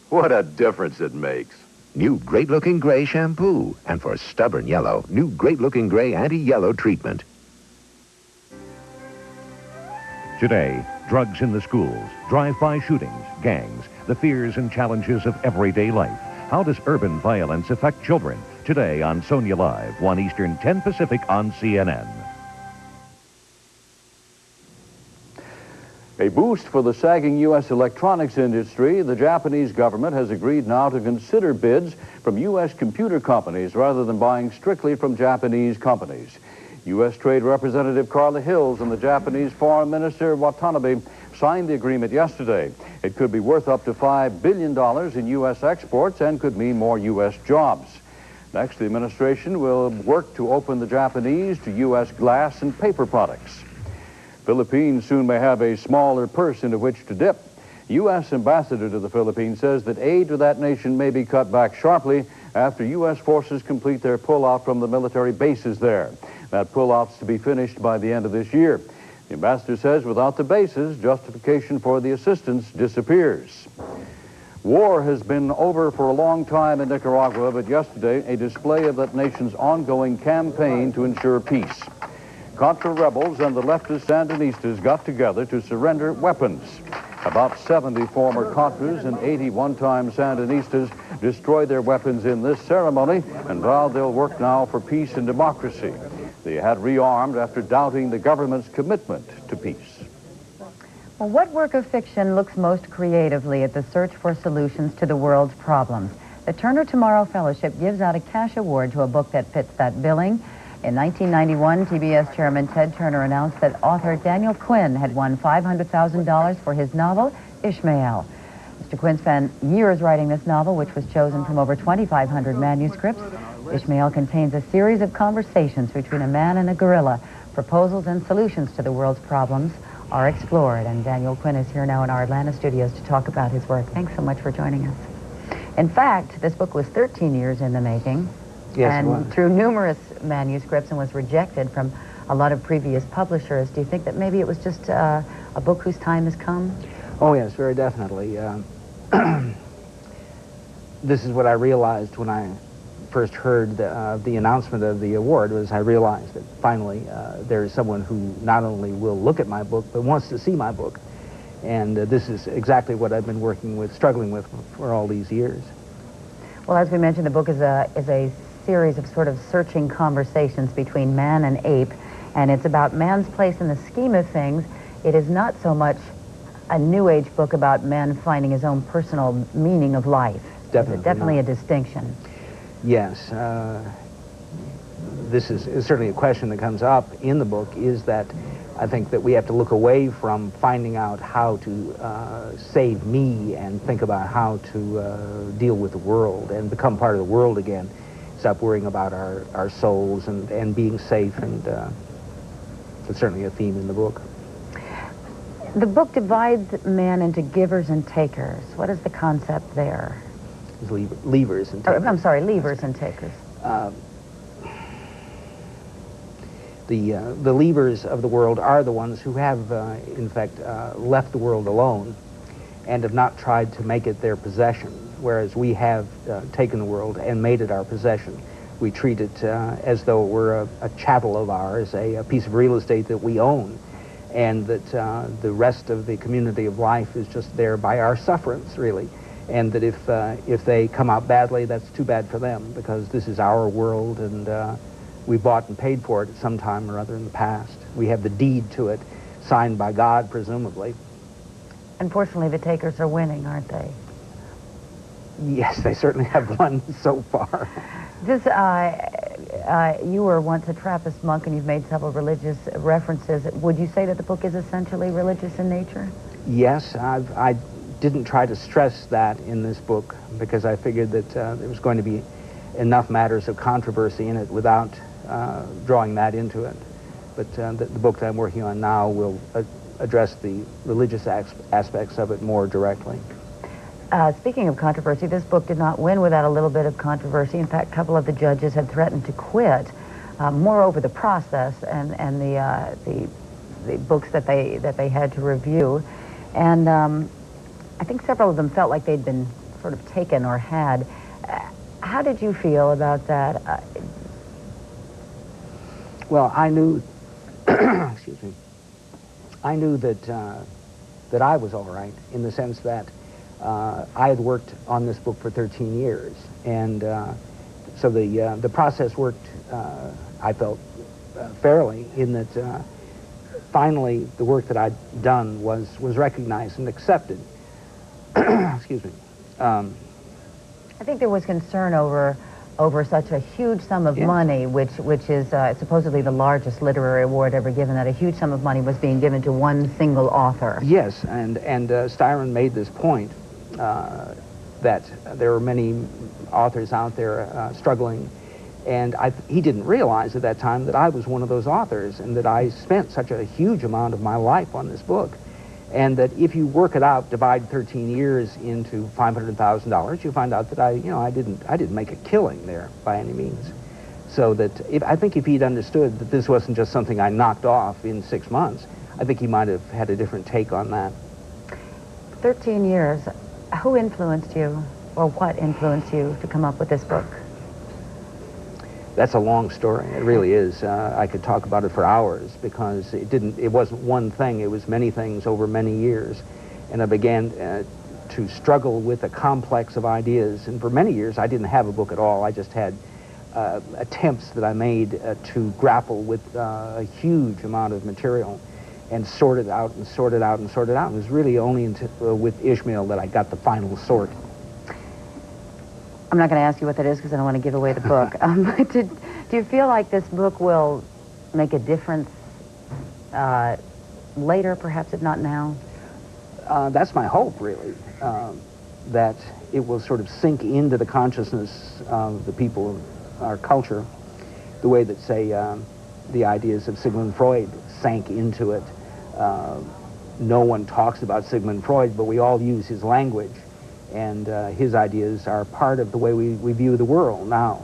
What a difference it makes. New Great Looking Gray shampoo, and for stubborn yellow, new Great Looking Gray anti-yellow treatment. Today, drugs in the schools, drive-by shootings, gangs, the fears and challenges of everyday life. How does urban violence affect children? Today on Sonia Live, 1 Eastern, 10 Pacific on CNN. A boost for the sagging U.S. electronics industry. The Japanese government has agreed now to consider bids from U.S. computer companies rather than buying strictly from Japanese companies. U.S. Trade Representative Carla Hills and the Japanese Foreign Minister Watanabe signed the agreement yesterday. It could be worth up to $5 billion in U.S. exports and could mean more U.S. jobs. Next, the administration will work to open the Japanese to U.S. glass and paper products. Philippines soon may have a smaller purse into which to dip. U.S. ambassador to the Philippines says that aid to that nation may be cut back sharply after U.S. forces complete their pullout from the military bases there. That pullout's to be finished by the end of this year. The ambassador says without the bases, justification for the assistance disappears. War has been over for a long time in Nicaragua, but yesterday a display of that nation's ongoing campaign to ensure peace. Contra rebels and the leftist Sandinistas got together to surrender weapons. About 70 former Contras and 80 one-time Sandinistas destroyed their weapons in this ceremony and vowed they'll work now for peace and democracy. They had rearmed after doubting the government's commitment to peace. Well, what work of fiction looks most creatively at the search for solutions to the world's problems? The Turner Tomorrow Fellowship gives out a cash award to a book that fits that billing. In 1991, TBS Chairman Ted Turner announced that author Daniel Quinn had won $500,000 for his novel, Ishmael. Mr. Quinn spent years writing this novel, which was chosen from over 2,500 manuscripts. Ishmael contains a series of conversations between a man and a gorilla. Proposals and solutions to the world's problems are explored, and Daniel Quinn is here now in our Atlanta studios to talk about his work. Thanks so much for joining us. In fact, this book was 13 years in the making. Yes, and through numerous manuscripts and was rejected from a lot of previous publishers. Do you think that maybe it was just a book whose time has come? Oh, yes, very definitely. This is what I realized when I first heard the announcement of the award, was I realized that finally there is someone who not only will look at my book, but wants to see my book. And this is exactly what I've been struggling with for all these years. Well, as we mentioned, the book is a series of sort of searching conversations between man and ape, and it's about man's place in the scheme of things. It is not so much a New Age book about man finding his own personal meaning of life. Definitely a distinction. Yes. This is certainly a question that comes up in the book, is that I think that we have to look away from finding out how to save me and think about how to deal with the world and become part of the world again. Stop worrying about our souls and being safe, and it's certainly a theme in the book. The book divides man into givers and takers. What is the concept there? Levers and takers. I'm sorry, levers and takers. The levers of the world are the ones who have, in fact, left the world alone and have not tried to make it their possession, whereas we have taken the world and made it our possession. We treat it as though it were a chattel of ours, a piece of real estate that we own, and that the rest of the community of life is just there by our sufferance, really. And that if they come out badly, that's too bad for them, because this is our world, and we bought and paid for it at some time or other in the past. We have the deed to it, signed by God, presumably. Unfortunately, the takers are winning, aren't they? Yes, they certainly have won so far. This, you were once a Trappist monk, and you've made several religious references. Would you say that the book is essentially religious in nature? Yes, I didn't try to stress that in this book because I figured that there was going to be enough matters of controversy in it without drawing that into it. But the book that I'm working on now will address the religious aspects of it more directly. Speaking of controversy, this book did not win without a little bit of controversy. In fact, a couple of the judges had threatened to quit. Moreover, the process and the books that they had to review, and I think several of them felt like they'd been sort of taken or had. How did you feel about that? Well, I knew, excuse me, I knew that that I was all right in the sense that I had worked on this book for 13 years, and so the process worked, I felt, fairly in that finally the work that I'd done was recognized and accepted. Excuse me. I think there was concern over such a huge sum of money, which is supposedly the largest literary award ever given, that a huge sum of money was being given to one single author. Yes, and Styron made this point that there were many authors out there struggling, and he didn't realize at that time that I was one of those authors and that I spent such a huge amount of my life on this book. And that if you work it out, divide 13 years into $500,000, you find out that I didn't make a killing there by any means. So that I think if he'd understood that this wasn't just something I knocked off in 6 months, I think he might have had a different take on that. 13 years. Who influenced you, or what influenced you to come up with this book? That's a long story. It really is. I could talk about it for hours because it wasn't one thing. It was many things over many years. And I began to struggle with a complex of ideas. And for many years, I didn't have a book at all. I just had attempts that I made to grapple with a huge amount of material and sort it out and sort it out and sort it out. It was really only with Ishmael that I got the final sort. I'm not going to ask you what that is because I don't want to give away the book. Do you feel like this book will make a difference later, perhaps, if not now? That's my hope, really, that it will sort of sink into the consciousness of the people of our culture, the way that, say, the ideas of Sigmund Freud sank into it. No one talks about Sigmund Freud, but we all use his language. And his ideas are part of the way we view the world now.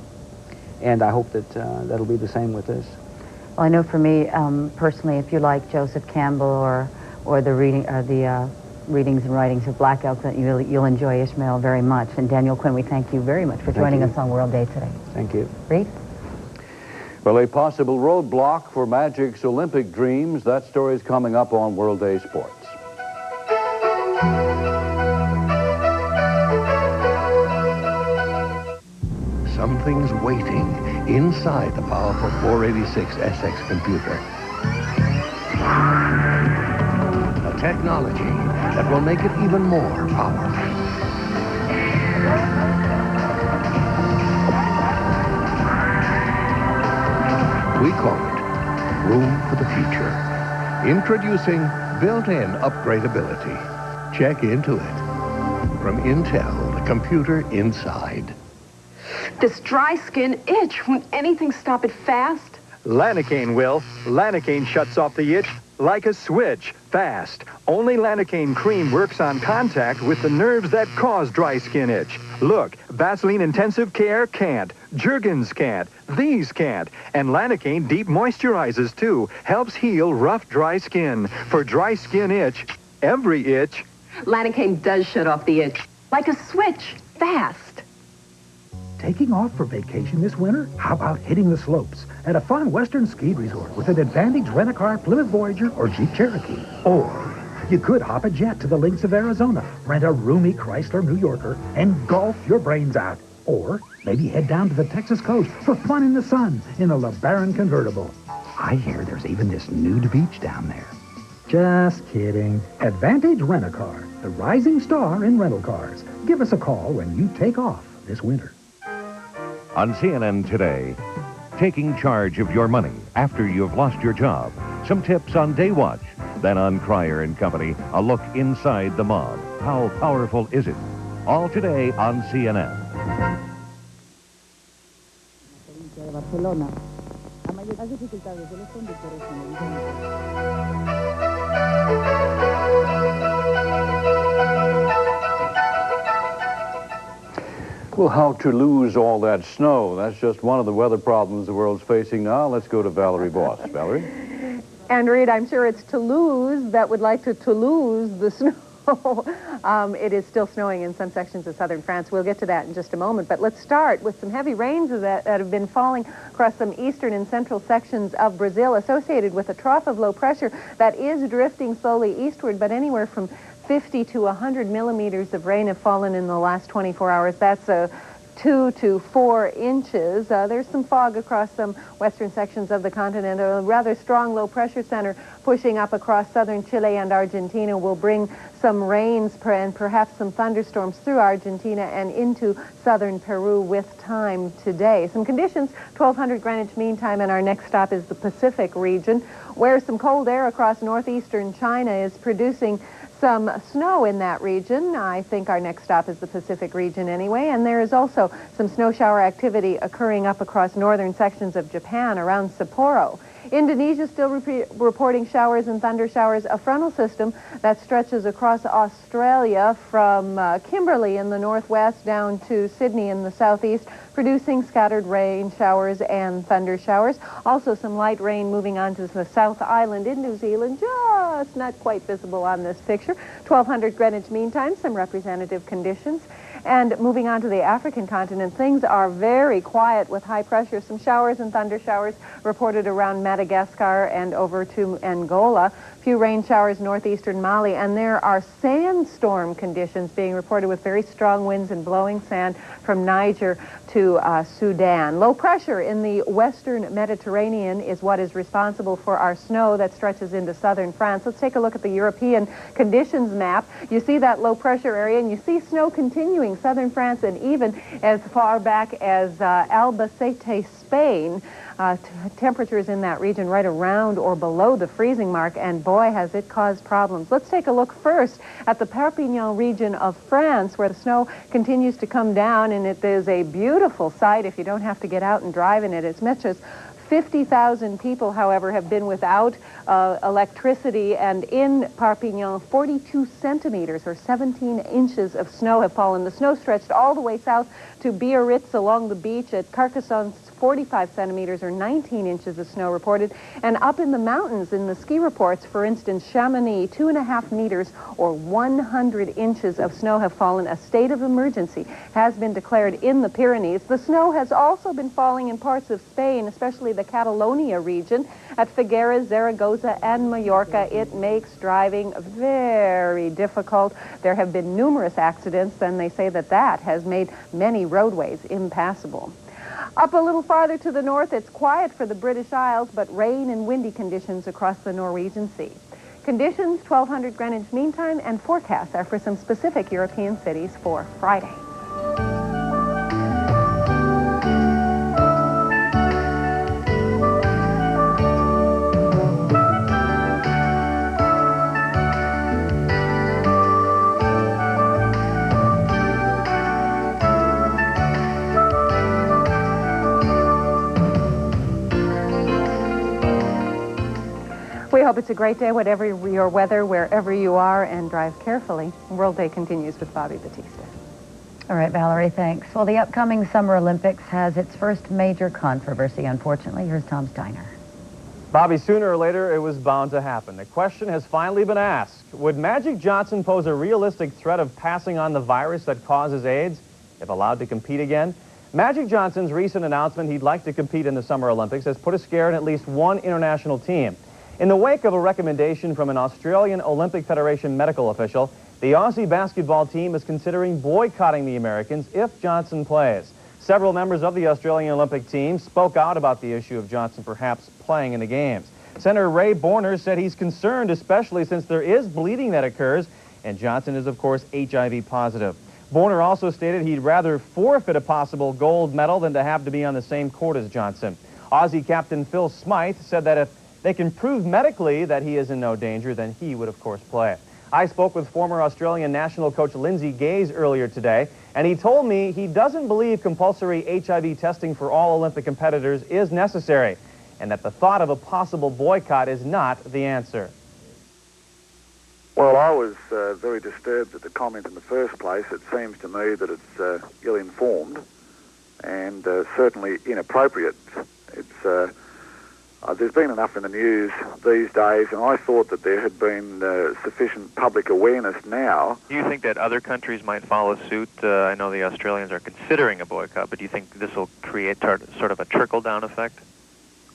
And I hope that that'll be the same with this. Well, I know for me, personally, if you like Joseph Campbell or the readings and writings of Black Elk, you'll enjoy Ishmael very much. And Daniel Quinn, we thank you very much for joining us on World Day today. Thank you. Reid? Well, a possible roadblock for Magic's Olympic dreams. That story is coming up on World Day Sports. Something's waiting inside the powerful 486 SX computer. A technology that will make it even more powerful. We call it Room for the Future. Introducing built-in upgradability. Check into it. From Intel, the computer inside. This dry skin itch, won't anything stop it fast? Lanacaine will. Lanacaine shuts off the itch like a switch, fast. Only Lanacaine cream works on contact with the nerves that cause dry skin itch. Look, Vaseline Intensive Care can't. Jergens can't. These can't. And Lanacaine Deep moisturizes too. Helps heal rough, dry skin. For dry skin itch, every itch. Lanacaine does shut off the itch like a switch, fast. Taking off for vacation this winter? How about hitting the slopes at a fun western ski resort with an Advantage Rent-A-Car Plymouth Voyager or Jeep Cherokee? Or you could hop a jet to the links of Arizona, rent a roomy Chrysler New Yorker, and golf your brains out. Or maybe head down to the Texas coast for fun in the sun in a LeBaron convertible. I hear there's even this nude beach down there. Just kidding. Advantage Rent-A-Car, the rising star in rental cars. Give us a call when you take off this winter. On CNN Today, taking charge of your money after you've lost your job. Some tips on Day Watch. Then on Cryer and Company, a look inside the mob. How powerful is it? All today on CNN. Well, how to lose all that snow? That's just one of the weather problems the world's facing now. Let's go to Valerie Voss. Valerie? And Reid, I'm sure it's Toulouse that would like to lose the snow. It is still snowing in some sections of southern France. We'll get to that in just a moment. But let's start with some heavy rains that have been falling across some eastern and central sections of Brazil, associated with a trough of low pressure that is drifting slowly eastward, but anywhere from 50 to 100 millimeters of rain have fallen in the last 24 hours. That's 2 to 4 inches. There's some fog across some western sections of the continent. A rather strong low pressure center pushing up across southern Chile and Argentina will bring some rains and perhaps some thunderstorms through Argentina and into southern Peru with time today. Some conditions, 1200 Greenwich Mean Time, and our next stop is the Pacific region, where some cold air across northeastern China is producing some snow in that region. I think our next stop is the Pacific region anyway, and there is also some snow shower activity occurring up across northern sections of Japan around Sapporo. Indonesia still reporting showers and thunder showers. A frontal system that stretches across Australia from Kimberley in the northwest down to Sydney in the southeast, producing scattered rain showers and thunder showers. Also some light rain moving on to the South Island in New Zealand, just not quite visible on this picture. 1200 Greenwich Mean Time, some representative conditions. And moving on to the African continent, things are very quiet with high pressure. Some showers and thunder showers reported around Madagascar and over to Angola. Few rain showers northeastern Mali, and there are sandstorm conditions being reported with very strong winds and blowing sand from Niger to Sudan. Low pressure in the western Mediterranean is what is responsible for our snow that stretches into southern France. Let's take a look at the European conditions map. You see that low pressure area, and you see snow continuing southern France and even as far back as Albacete, Spain. Temperatures in that region right around or below the freezing mark, and boy, has it caused problems. Let's take a look first at the Perpignan region of France, where the snow continues to come down, and it is a beautiful sight if you don't have to get out and drive in it. As much as 50,000 people, however, have been without electricity, and in Perpignan, 42 centimeters or 17 inches of snow have fallen. The snow stretched all the way south to Biarritz along the beach. At Carcassonne, 45 centimeters or 19 inches of snow reported. And up in the mountains in the ski reports, for instance, Chamonix, 2.5 meters or 100 inches of snow have fallen. A state of emergency has been declared in the Pyrenees. The snow has also been falling in parts of Spain, especially the Catalonia region. At Figueres, Zaragoza, and Mallorca, it makes driving very difficult. There have been numerous accidents, and they say that that has made many roadways impassable. Up a little farther to the north, it's quiet for the British Isles, but rain and windy conditions across the Norwegian Sea. Conditions, 1200 Greenwich Mean Time, and forecasts are for some specific European cities for Friday. We hope it's a great day, whatever your weather, wherever you are, and drive carefully. World Day continues with Bobbie Battista. All right, Valerie, thanks. Well, the upcoming Summer Olympics has its first major controversy, unfortunately. Here's Tom Stinar. Bobbie, sooner or later, it was bound to happen. The question has finally been asked. Would Magic Johnson pose a realistic threat of passing on the virus that causes AIDS if allowed to compete again? Magic Johnson's recent announcement he'd like to compete in the Summer Olympics has put a scare in at least one international team. In the wake of a recommendation from an Australian Olympic Federation medical official, the Aussie basketball team is considering boycotting the Americans if Johnson plays. Several members of the Australian Olympic team spoke out about the issue of Johnson perhaps playing in the games. Senator Ray Borner said he's concerned, especially since there is bleeding that occurs, and Johnson is, of course, HIV positive. Borner also stated he'd rather forfeit a possible gold medal than to have to be on the same court as Johnson. Aussie captain Phil Smythe said that if they can prove medically that he is in no danger, then he would, of course, play. I spoke with former Australian national coach Lindsay Gaze earlier today, and he told me he doesn't believe compulsory HIV testing for all Olympic competitors is necessary, and that the thought of a possible boycott is not the answer. Well, I was very disturbed at the comment in the first place. It seems to me that it's ill-informed and certainly inappropriate. There's been enough in the news these days, and I thought that there had been sufficient public awareness now. Do you think that other countries might follow suit? I know the Australians are considering a boycott, but do you think this will create sort of a trickle-down effect?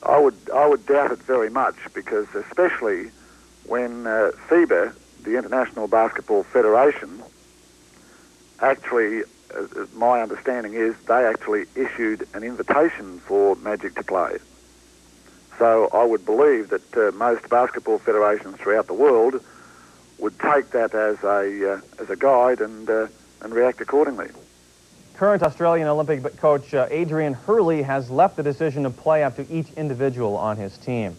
I would doubt it very much, because especially when FIBA, the International Basketball Federation, actually, my understanding is, they actually issued an invitation for Magic to play. So I would believe that most basketball federations throughout the world would take that as a guide and react accordingly. Current Australian Olympic coach Adrian Hurley has left the decision to play up to each individual on his team.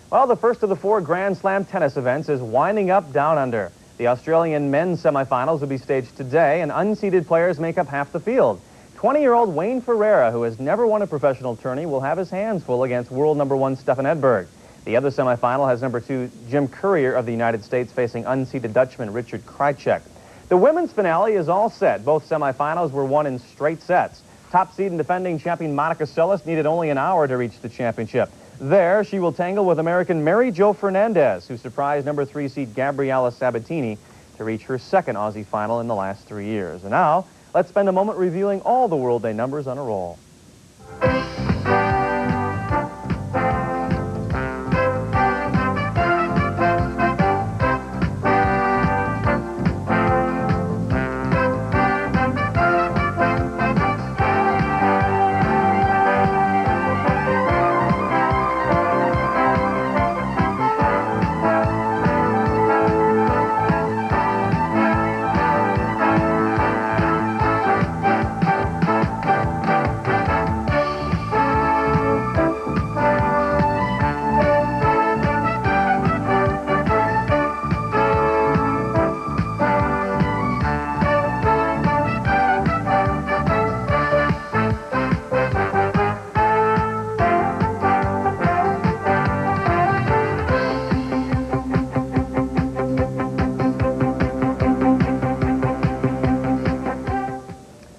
Well, the first of the 4 Grand Slam tennis events is winding up down under. The Australian men's semifinals will be staged today, and unseeded players make up half the field. 20-year-old Wayne Ferreira, who has never won a professional tourney, will have his hands full against world #1 Stefan Edberg. The other semifinal has #2 Jim Courier of the United States facing unseeded Dutchman Richard Krajicek. The women's finale is all set. Both semifinals were won in straight sets. Top seed and defending champion Monica Seles needed only an hour to reach the championship. There, she will tangle with American Mary Jo Fernandez, who surprised #3 seed Gabriela Sabatini to reach her second Aussie final in the last 3 years. And now, let's spend a moment reviewing all the World Day numbers on a roll.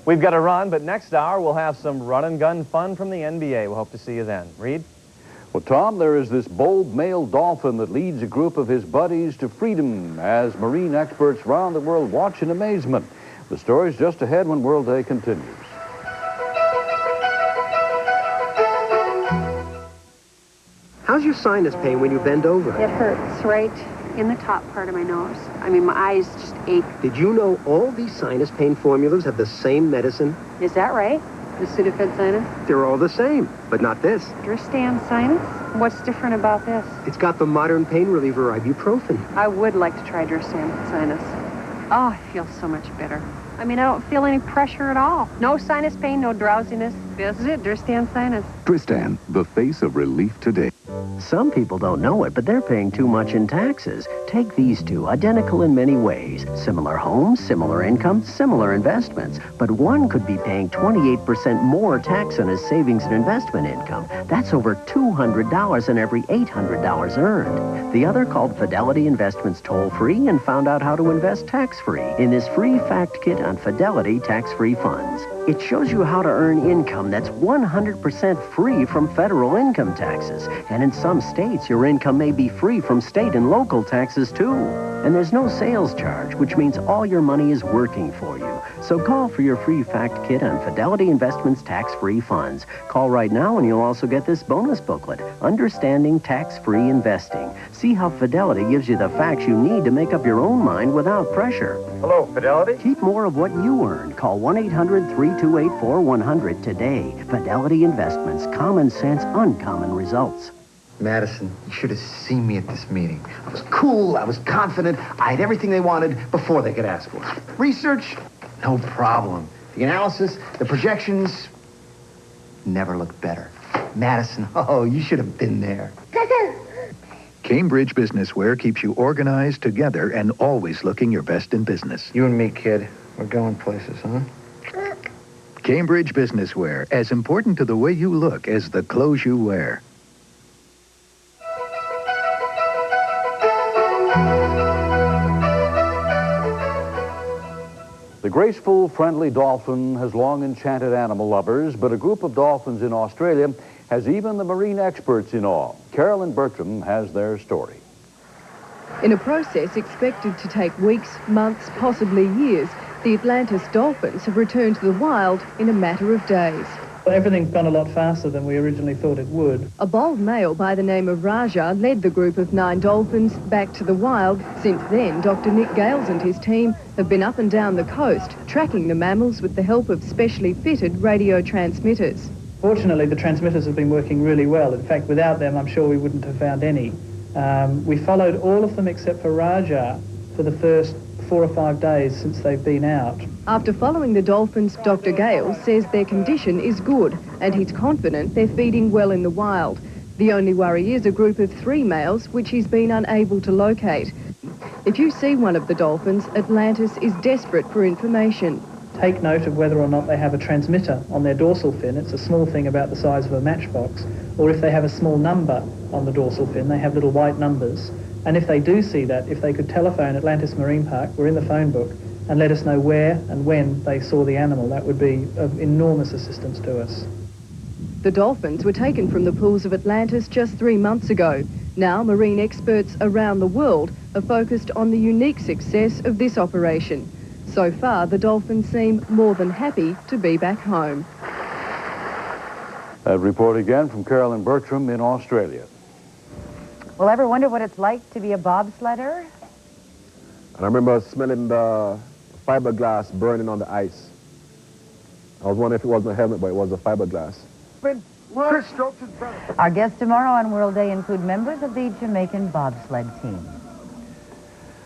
We've got to run, but next hour we'll have some run-and-gun fun from the NBA. We'll hope to see you then. Reid? Well, Tom, there is this bold male dolphin that leads a group of his buddies to freedom as marine experts around the world watch in amazement. The story's just ahead when World Day continues. How's your sinus pain when you bend over? It hurts right in the top part of my nose. I mean, my eyes just ache. Did you know all these sinus pain formulas have the same medicine? Is that right? The Sudafed sinus? They're all the same, but not this. Dristan sinus? What's different about this? It's got the modern pain reliever ibuprofen. I would like to try Dristan sinus. Oh, I feel so much better. I mean, I don't feel any pressure at all. No sinus pain, no drowsiness. This is it, Dristan sinus. Dristan, the face of relief today. Some people don't know it, but they're paying too much in taxes. Take these two, identical in many ways. Similar homes, similar income, similar investments. But one could be paying 28% more tax on his savings and investment income. That's over $200 on every $800 earned. The other called Fidelity Investments toll-free and found out how to invest tax-free in this free fact kit on Fidelity tax-free funds. It shows you how to earn income that's 100% free from federal income taxes. And in some states, your income may be free from state and local taxes, too. And there's no sales charge, which means all your money is working for you. So call for your free fact kit on Fidelity Investments tax-free funds. Call right now and you'll also get this bonus booklet, Understanding Tax-Free Investing. See how Fidelity gives you the facts you need to make up your own mind without pressure. Hello, Fidelity? Keep more of what you earn. Call 1-800-328-4100 today. Fidelity Investments. Common sense, uncommon results. Madison, you should have seen me at this meeting. I was cool, I was confident, I had everything they wanted before they could ask for it. Research, no problem. The analysis, the projections, never looked better. Madison, oh, you should have been there. Cambridge Businesswear keeps you organized, together, and always looking your best in business. You and me, kid, we're going places, huh? Cambridge Businesswear, as important to the way you look as the clothes you wear. The graceful, friendly dolphin has long enchanted animal lovers, but a group of dolphins in Australia has even the marine experts in awe. Carolyn Bertram has their story. In a process expected to take weeks, months, possibly years, the Atlantis dolphins have returned to the wild in a matter of days. Everything's gone a lot faster than we originally thought it would. A bold male by the name of Raja led the group of 9 dolphins back to the wild. Since then, Dr. Nick Gales and his team have been up and down the coast, tracking the mammals with the help of specially fitted radio transmitters. Fortunately, the transmitters have been working really well. In fact, without them, I'm sure we wouldn't have found any. We followed all of them except for Raja for the first 4 or 5 days since they've been out. After following the dolphins, Dr. Gale says their condition is good and he's confident they're feeding well in the wild. The only worry is a group of 3 males which he's been unable to locate. If you see one of the dolphins, Atlantis is desperate for information. Take note of whether or not they have a transmitter on their dorsal fin. It's a small thing about the size of a matchbox. Or if they have a small number on the dorsal fin, they have little white numbers. And if they do see that, if they could telephone Atlantis Marine Park, we're in the phone book, and let us know where and when they saw the animal, that would be of enormous assistance to us. The dolphins were taken from the pools of Atlantis just 3 months ago. Now marine experts around the world are focused on the unique success of this operation. So far, the dolphins seem more than happy to be back home. That report again from Carolyn Bertram in Australia. Well, ever wonder what it's like to be a bobsledder? And I remember smelling the fiberglass burning on the ice. I was wondering if it wasn't a helmet, but it was the fiberglass. Chris strokes his brother. Our guests tomorrow on World Day include members of the Jamaican bobsled team.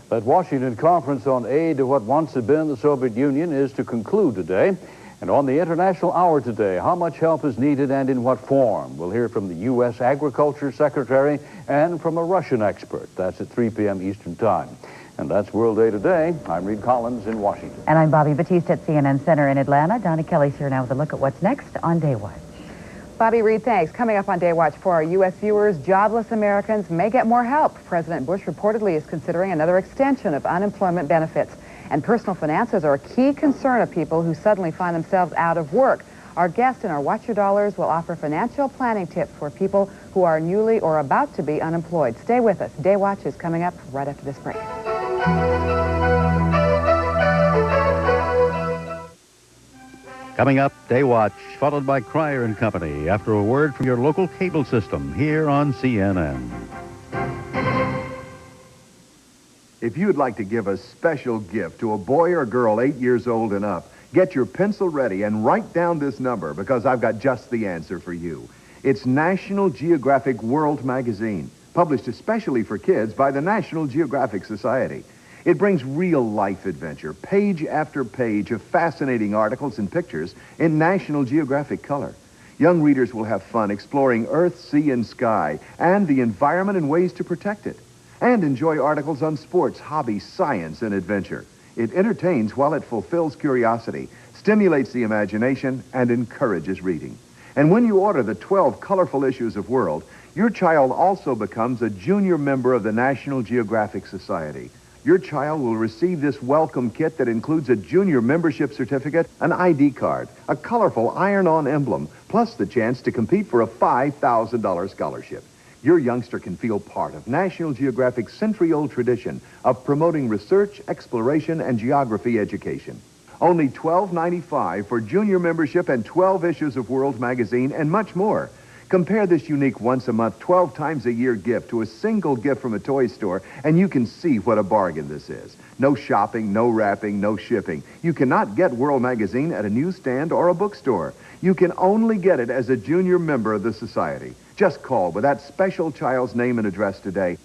That Washington Conference on Aid to what once had been the Soviet Union is to conclude today. And on the International Hour today, how much help is needed and in what form? We'll hear from the U.S. Agriculture Secretary and from a Russian expert. That's at 3 p.m. Eastern Time. And that's World Day Today. I'm Reid Collins in Washington. And I'm Bobbie Battista at CNN Center in Atlanta. Donna Kelley's here now with a look at what's next on Day Watch. Bobbie, Reid, thanks. Coming up on Day Watch for our U.S. viewers, jobless Americans may get more help. President Bush reportedly is considering another extension of unemployment benefits. And personal finances are a key concern of people who suddenly find themselves out of work. Our guest in our Watch Your Dollars will offer financial planning tips for people who are newly or about to be unemployed. Stay with us. Day Watch is coming up right after this break. Coming up, Day Watch, followed by Cryer & Company, after a word from your local cable system here on CNN. If you'd like to give a special gift to a boy or girl 8 years old and up, get your pencil ready and write down this number because I've got just the answer for you. It's National Geographic World Magazine, published especially for kids by the National Geographic Society. It brings real-life adventure, page after page of fascinating articles and pictures in National Geographic color. Young readers will have fun exploring Earth, sea, and sky, and the environment and ways to protect it. And enjoy articles on sports, hobbies, science, and adventure. It entertains while it fulfills curiosity, stimulates the imagination, and encourages reading. And when you order the 12 colorful issues of World, your child also becomes a junior member of the National Geographic Society. Your child will receive this welcome kit that includes a junior membership certificate, an ID card, a colorful iron-on emblem, plus the chance to compete for a $5,000 scholarship. Your youngster can feel part of National Geographic's century-old tradition of promoting research, exploration, and geography education. Only $12.95 for junior membership and 12 issues of World Magazine and much more. Compare this unique once-a-month, 12 times a year gift to a single gift from a toy store, and you can see what a bargain this is. No shopping, no wrapping, no shipping. You cannot get World Magazine at a newsstand or a bookstore. You can only get it as a junior member of the Society. Just call with that special child's name and address today.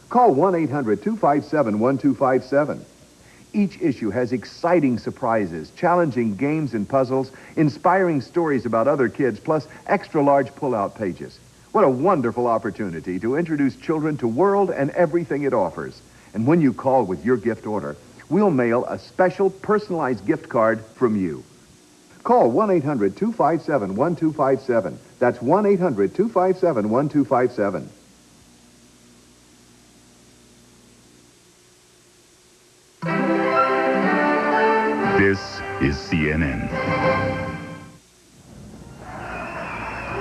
Call 1-800-257-1257. Each issue has exciting surprises, challenging games and puzzles, inspiring stories about other kids, plus extra-large pull-out pages. What a wonderful opportunity to introduce children to world and everything it offers. And when you call with your gift order, we'll mail a special personalized gift card from you. Call 1-800-257-1257. That's 1-800-257-1257. This is CNN.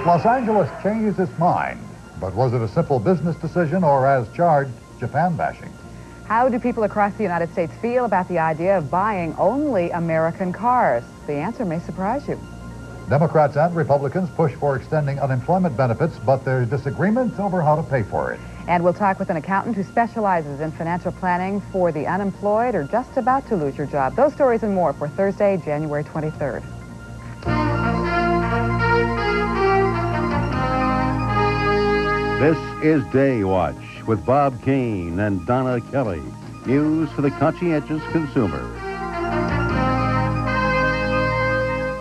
Los Angeles changes its mind. But was it a simple business decision or, as charged, Japan bashing? How do people across the United States feel about the idea of buying only American cars? The answer may surprise you. Democrats and Republicans push for extending unemployment benefits, but there's disagreement over how to pay for it. And we'll talk with an accountant who specializes in financial planning for the unemployed or just about to lose your job. Those stories and more for Thursday, January 23rd. This is Day Watch with Bob Cain and Donna Kelley. News for the conscientious consumer.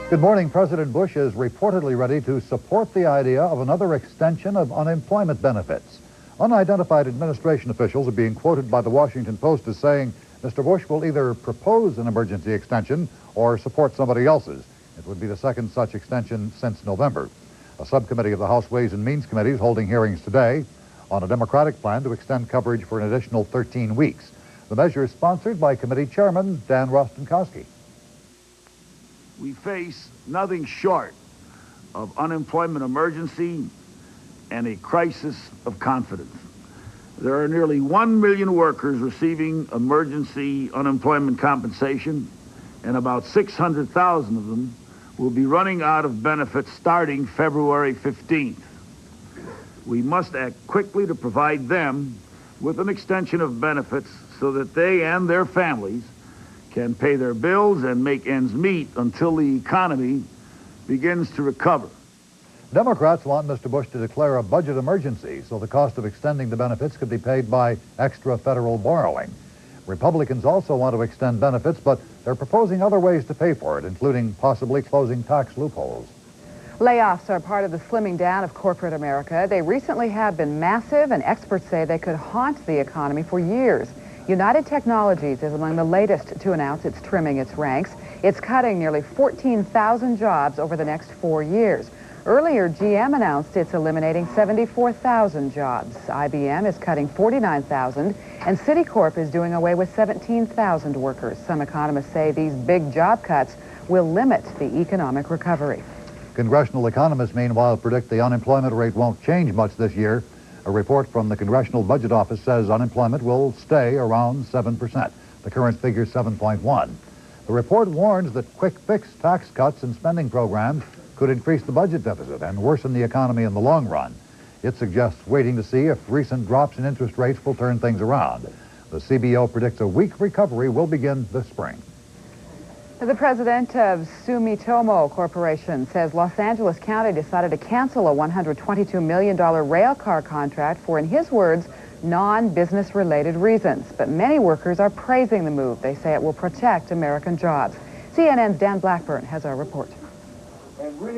Good morning. President Bush is reportedly ready to support the idea of another extension of unemployment benefits. Unidentified administration officials are being quoted by the Washington Post as saying Mr. Bush will either propose an emergency extension or support somebody else's. It would be the second such extension since November. A subcommittee of the House Ways and Means Committee is holding hearings today on a Democratic plan to extend coverage for an additional 13 weeks. The measure is sponsored by Committee Chairman Dan Rostenkowski. We face nothing short of unemployment emergency and a crisis of confidence. There are nearly 1 million workers receiving emergency unemployment compensation, and about 600,000 of them will be running out of benefits starting February 15th. We must act quickly to provide them with an extension of benefits so that they and their families can pay their bills and make ends meet until the economy begins to recover. Democrats want Mr. Bush to declare a budget emergency so the cost of extending the benefits could be paid by extra federal borrowing. Republicans also want to extend benefits, but they're proposing other ways to pay for it, including possibly closing tax loopholes. Layoffs are part of the slimming down of corporate America. They recently have been massive, and experts say they could haunt the economy for years. United Technologies is among the latest to announce it's trimming its ranks. It's cutting nearly 14,000 jobs over the next 4 years. Earlier, GM announced it's eliminating 74,000 jobs. IBM is cutting 49,000, and Citicorp is doing away with 17,000 workers. Some economists say these big job cuts will limit the economic recovery. Congressional economists, meanwhile, predict the unemployment rate won't change much this year. A report from the Congressional Budget Office says unemployment will stay around 7%. The current figure is 7.1. The report warns that quick-fix tax cuts and spending programs could increase the budget deficit and worsen the economy in the long run. It suggests waiting to see if recent drops in interest rates will turn things around. The CBO predicts a weak recovery will begin this spring. The president of Sumitomo Corporation says Los Angeles County decided to cancel a $122 million rail car contract for, in his words, non-business related reasons. But many workers are praising the move. They say it will protect American jobs. CNN's Dan Blackburn has our report.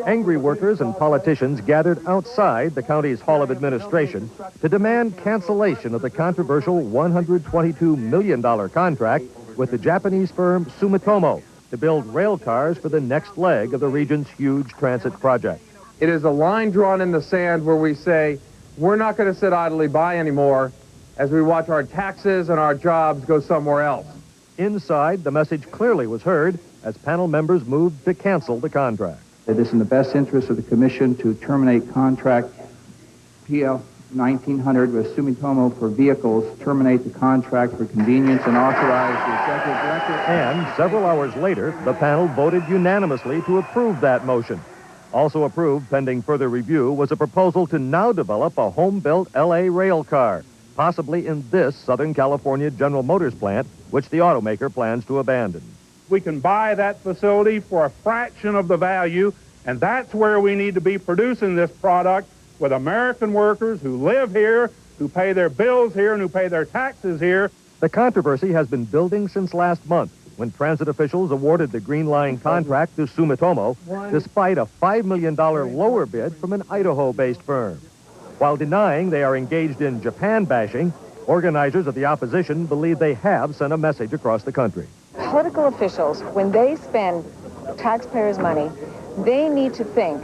Angry workers and politicians gathered outside the county's Hall of Administration to demand cancellation of the controversial $122 million contract with the Japanese firm Sumitomo to build rail cars for the next leg of the region's huge transit project. It is a line drawn in the sand where we say, we're not going to sit idly by anymore as we watch our taxes and our jobs go somewhere else. Inside, the message clearly was heard as panel members moved to cancel the contract. It is in the best interest of the Commission to terminate contract PL 1900 with Sumitomo for vehicles, terminate the contract for convenience, and authorize the executive director. And several hours later, the panel voted unanimously to approve that motion. Also approved, pending further review, was a proposal to now develop a home-built L.A. rail car, possibly in this Southern California General Motors plant, which the automaker plans to abandon. We can buy that facility for a fraction of the value, and that's where we need to be producing this product with American workers who live here, who pay their bills here, and who pay their taxes here. The controversy has been building since last month, when transit officials awarded the Green Line contract to Sumitomo, despite a $5 million lower bid from an Idaho-based firm. While denying they are engaged in Japan bashing, organizers of the opposition believe they have sent a message across the country. Political officials, when they spend taxpayers' money, they need to think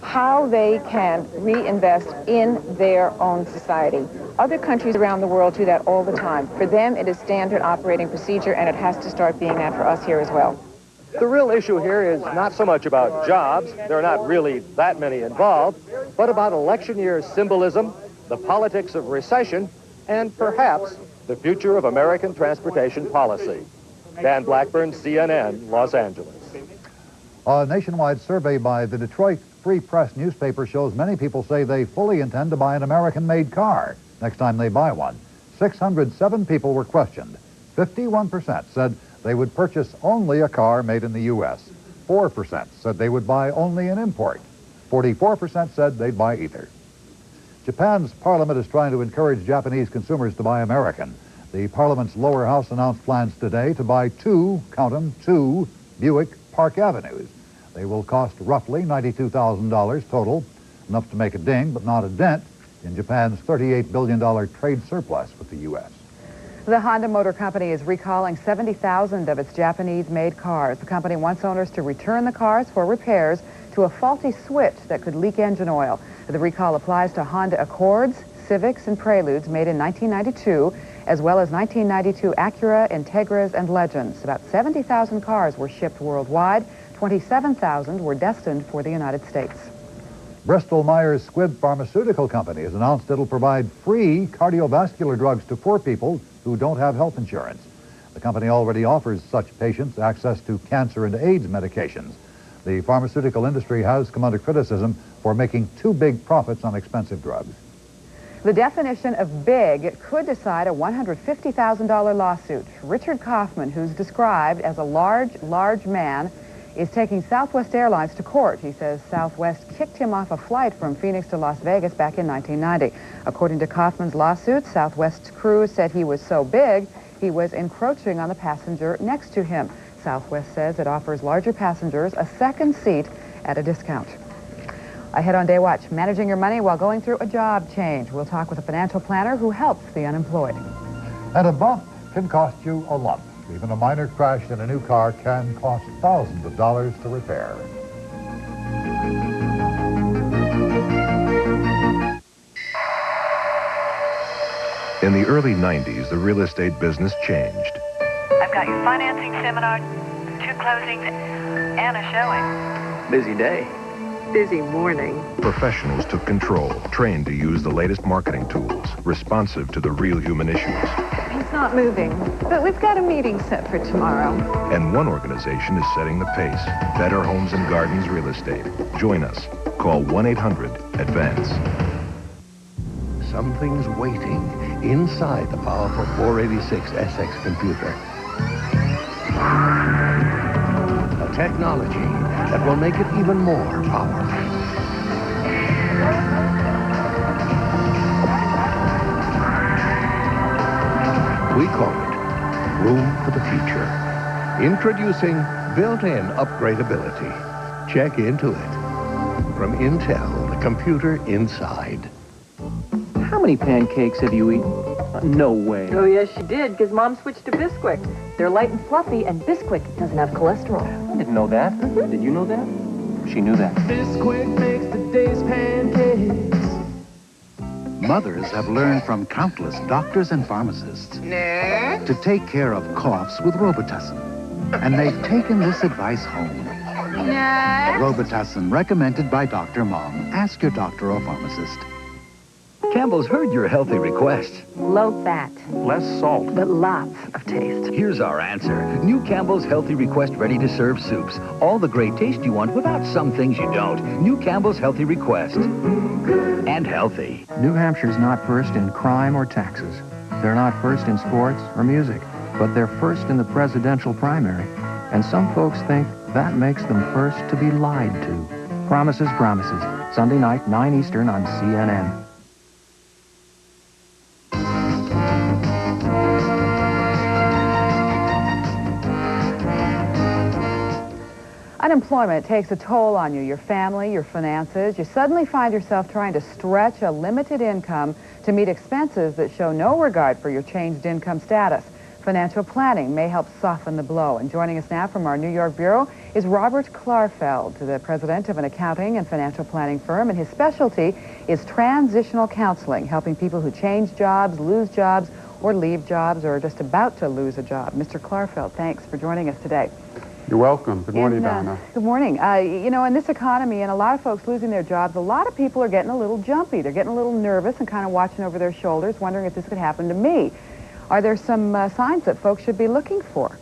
how they can reinvest in their own society. Other countries around the world do that all the time. For them, it is standard operating procedure, and it has to start being that for us here as well. The real issue here is not so much about jobs, there are not really that many involved, but about election year symbolism, the politics of recession, and perhaps the future of American transportation policy. Dan Blackburn, CNN, Los Angeles. A nationwide survey by the Detroit Free Press newspaper shows many people say they fully intend to buy an American-made car next time they buy one. 607 people were questioned. 51% said they would purchase only a car made in the U.S. 4% said they would buy only an import. 44% said they'd buy either. Japan's parliament is trying to encourage Japanese consumers to buy American. The parliament's lower house announced plans today to buy two Buick Park Avenues. They will cost roughly $92,000 total, enough to make a ding but not a dent in Japan's $38 billion trade surplus with the U.S. The Honda Motor Company is recalling 70,000 of its Japanese-made cars. The company wants owners to return the cars for repairs to a faulty switch that could leak engine oil. The recall applies to Honda Accords, Civics, and Preludes made in 1992, as well as 1992 Acura, Integras, and Legends. About 70,000 cars were shipped worldwide. 27,000 were destined for the United States. Bristol-Myers Squibb Pharmaceutical Company has announced it'll provide free cardiovascular drugs to poor people who don't have health insurance. The company already offers such patients access to cancer and AIDS medications. The pharmaceutical industry has come under criticism for making too big profits on expensive drugs. The definition of big could decide a $150,000 lawsuit. Richard Kaufman, who's described as a large man, is taking Southwest Airlines to court. He says Southwest kicked him off a flight from Phoenix to Las Vegas back in 1990. According to Kaufman's lawsuit, Southwest's crew said he was so big, he was encroaching on the passenger next to him. Southwest says it offers larger passengers a second seat at a discount. Ahead on Day Watch, managing your money while going through a job change. We'll talk with a financial planner who helps the unemployed. And a bump can cost you a lump. Even a minor crash in a new car can cost thousands of dollars to repair. In the early 90s, the real estate business changed. I've got your financing seminar, 2 closings, and a showing. Busy day. Busy morning. Professionals took control, trained to use the latest marketing tools, responsive to the real human issues. He's not moving, but we've got a meeting set for tomorrow. And one organization is setting the pace. Better Homes and Gardens Real Estate. Join us. Call 1-800-ADVANCE. Something's waiting inside the powerful 486 SX computer. A technology that will make it even more powerful. We call it Room for the Future. Introducing built-in upgradability. Check into it. From Intel, the computer inside. How many pancakes have you eaten? No way. Oh, yes, she did, because Mom switched to Bisquick. They're light and fluffy, and Bisquick doesn't have cholesterol. I didn't know that. Did you know that? She knew that. Bisquick makes the day's pancakes. Mothers have learned from countless doctors and pharmacists to take care of coughs with Robitussin. And they've taken this advice home. Robitussin, recommended by Dr. Mom. Ask your doctor or pharmacist. Campbell's heard your healthy request. Low fat. Less salt. But lots of taste. Here's our answer. New Campbell's Healthy Request ready-to-serve soups. All the great taste you want without some things you don't. New Campbell's Healthy Request. And healthy. New Hampshire's not first in crime or taxes. They're not first in sports or music, but they're first in the presidential primary. And some folks think that makes them first to be lied to. Promises, Promises. Sunday night, 9 Eastern on CNN. Unemployment takes a toll on you, your family, your finances. You suddenly find yourself trying to stretch a limited income to meet expenses that show no regard for your changed income status. Financial planning may help soften the blow. And joining us now from our New York bureau is Robert Clarfeld, the president of an accounting and financial planning firm, and his specialty is transitional counseling, helping people who change jobs, lose jobs, or leave jobs, or are just about to lose a job. Mr. Clarfeld, thanks for joining us today. You're welcome. Good morning, Donna. Good morning. You know, in this economy and a lot of folks losing their jobs, a lot of people are getting a little jumpy. They're getting a little nervous and kind of watching over their shoulders, wondering if this could happen to me. Are there some signs that folks should be looking for?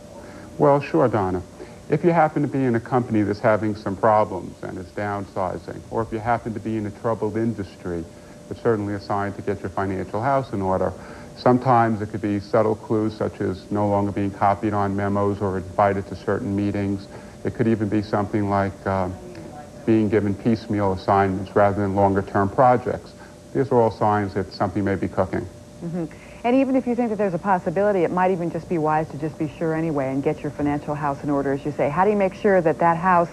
Well, sure, Donna. If you happen to be in a company that's having some problems and is downsizing, or if you happen to be in a troubled industry, it's certainly a sign to get your financial house in order. Sometimes it could be subtle clues such as no longer being copied on memos or invited to certain meetings. It could even be something like being given piecemeal assignments rather than longer-term projects. These are all signs that something may be cooking. Mm-hmm. And even if you think that there's a possibility, it might even just be wise to just be sure anyway and get your financial house in order, as you say. How do you make sure that that house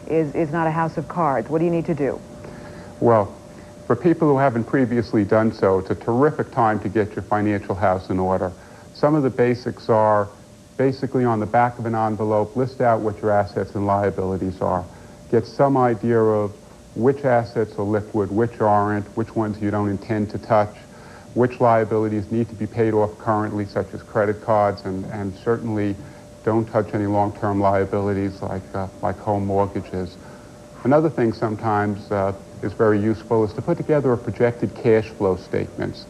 is not a house of cards? What do you need to do? Well, for people who haven't previously done so, it's a terrific time to get your financial house in order. Some of the basics are basically on the back of an envelope, list out what your assets and liabilities are. Get some idea of which assets are liquid, which aren't, which ones you don't intend to touch, which liabilities need to be paid off currently, such as credit cards, and certainly don't touch any long-term liabilities like home mortgages. Another thing sometimes is very useful is to put together a projected cash flow statements.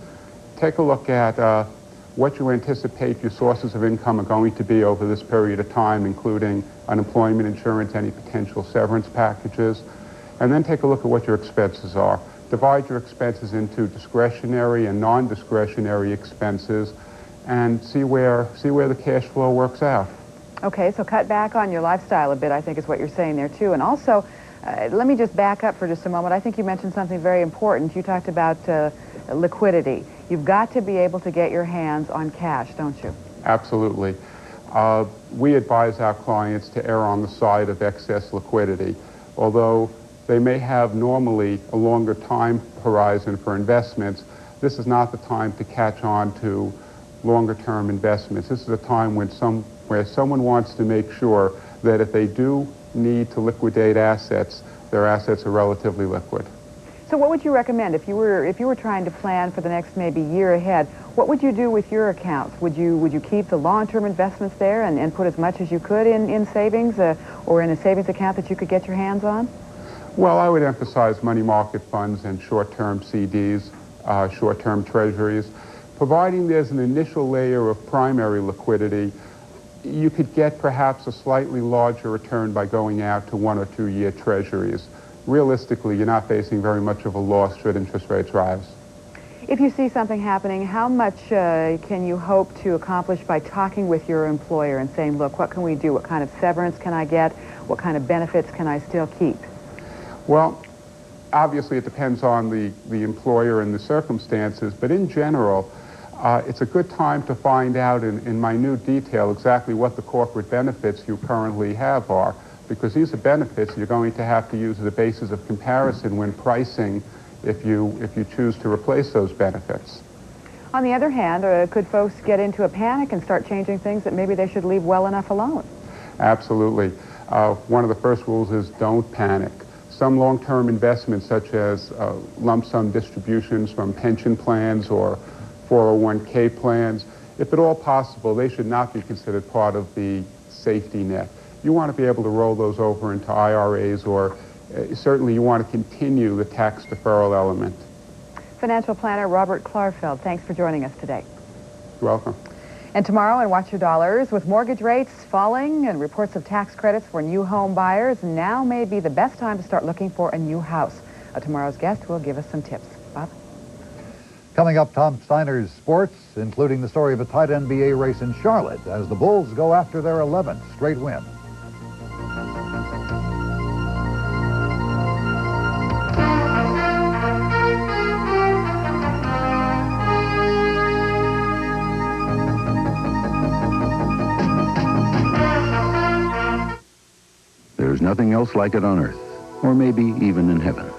Take a look at what you anticipate your sources of income are going to be over this period of time, including unemployment insurance, any potential severance packages, and then take a look at what your expenses are. Divide your expenses into discretionary and non-discretionary expenses and see where the cash flow works out. Okay, so cut back on your lifestyle a bit, I think is what you're saying there too. And also, let me just back up for just a moment. I think you mentioned something very important. You talked about liquidity. You've got to be able to get your hands on cash, don't you? Absolutely. We advise our clients to err on the side of excess liquidity, although they may have normally a longer time horizon for investments. This is not the time to catch on to longer-term investments. This is a time where someone wants to make sure that if they do need to liquidate assets, their assets are relatively liquid. So what would you recommend if you were trying to plan for the next maybe year ahead? What would you do with your accounts? Would you keep the long-term investments there and put as much as you could in savings or in a savings account that you could get your hands on? Well, I would emphasize money market funds and short-term CDs, short-term treasuries. Providing there's an initial layer of primary liquidity, you could get perhaps a slightly larger return by going out to 1 or 2 year treasuries. Realistically, you're not facing very much of a loss should interest rates rise. If you see something happening, how much can you hope to accomplish by talking with your employer and saying, look, what can we do? What kind of severance can I get? What kind of benefits can I still keep? Well, obviously it depends on the employer and the circumstances, but in general, it's a good time to find out in minute detail exactly what the corporate benefits you currently have are, because these are benefits you're going to have to use as a basis of comparison when pricing if you choose to replace those benefits. On the other hand, could folks get into a panic and start changing things that maybe they should leave well enough alone? Absolutely. One of the first rules is don't panic. Some long-term investments, such as lump sum distributions from pension plans or 401k plans, if at all possible, they should not be considered part of the safety net. You want to be able to roll those over into IRAs, or certainly you want to continue the tax deferral element. Financial planner Robert Clarfeld, thanks for joining us today. You're welcome. And tomorrow in Watch Your Dollars, with mortgage rates falling and reports of tax credits for new home buyers, now may be the best time to start looking for a new house. Tomorrow's guest will give us some tips. Bob? Coming up, Tom Steiner's sports, including the story of a tight NBA race in Charlotte as the Bulls go after their 11th straight win. nothing else like it on Earth, or maybe even in heaven.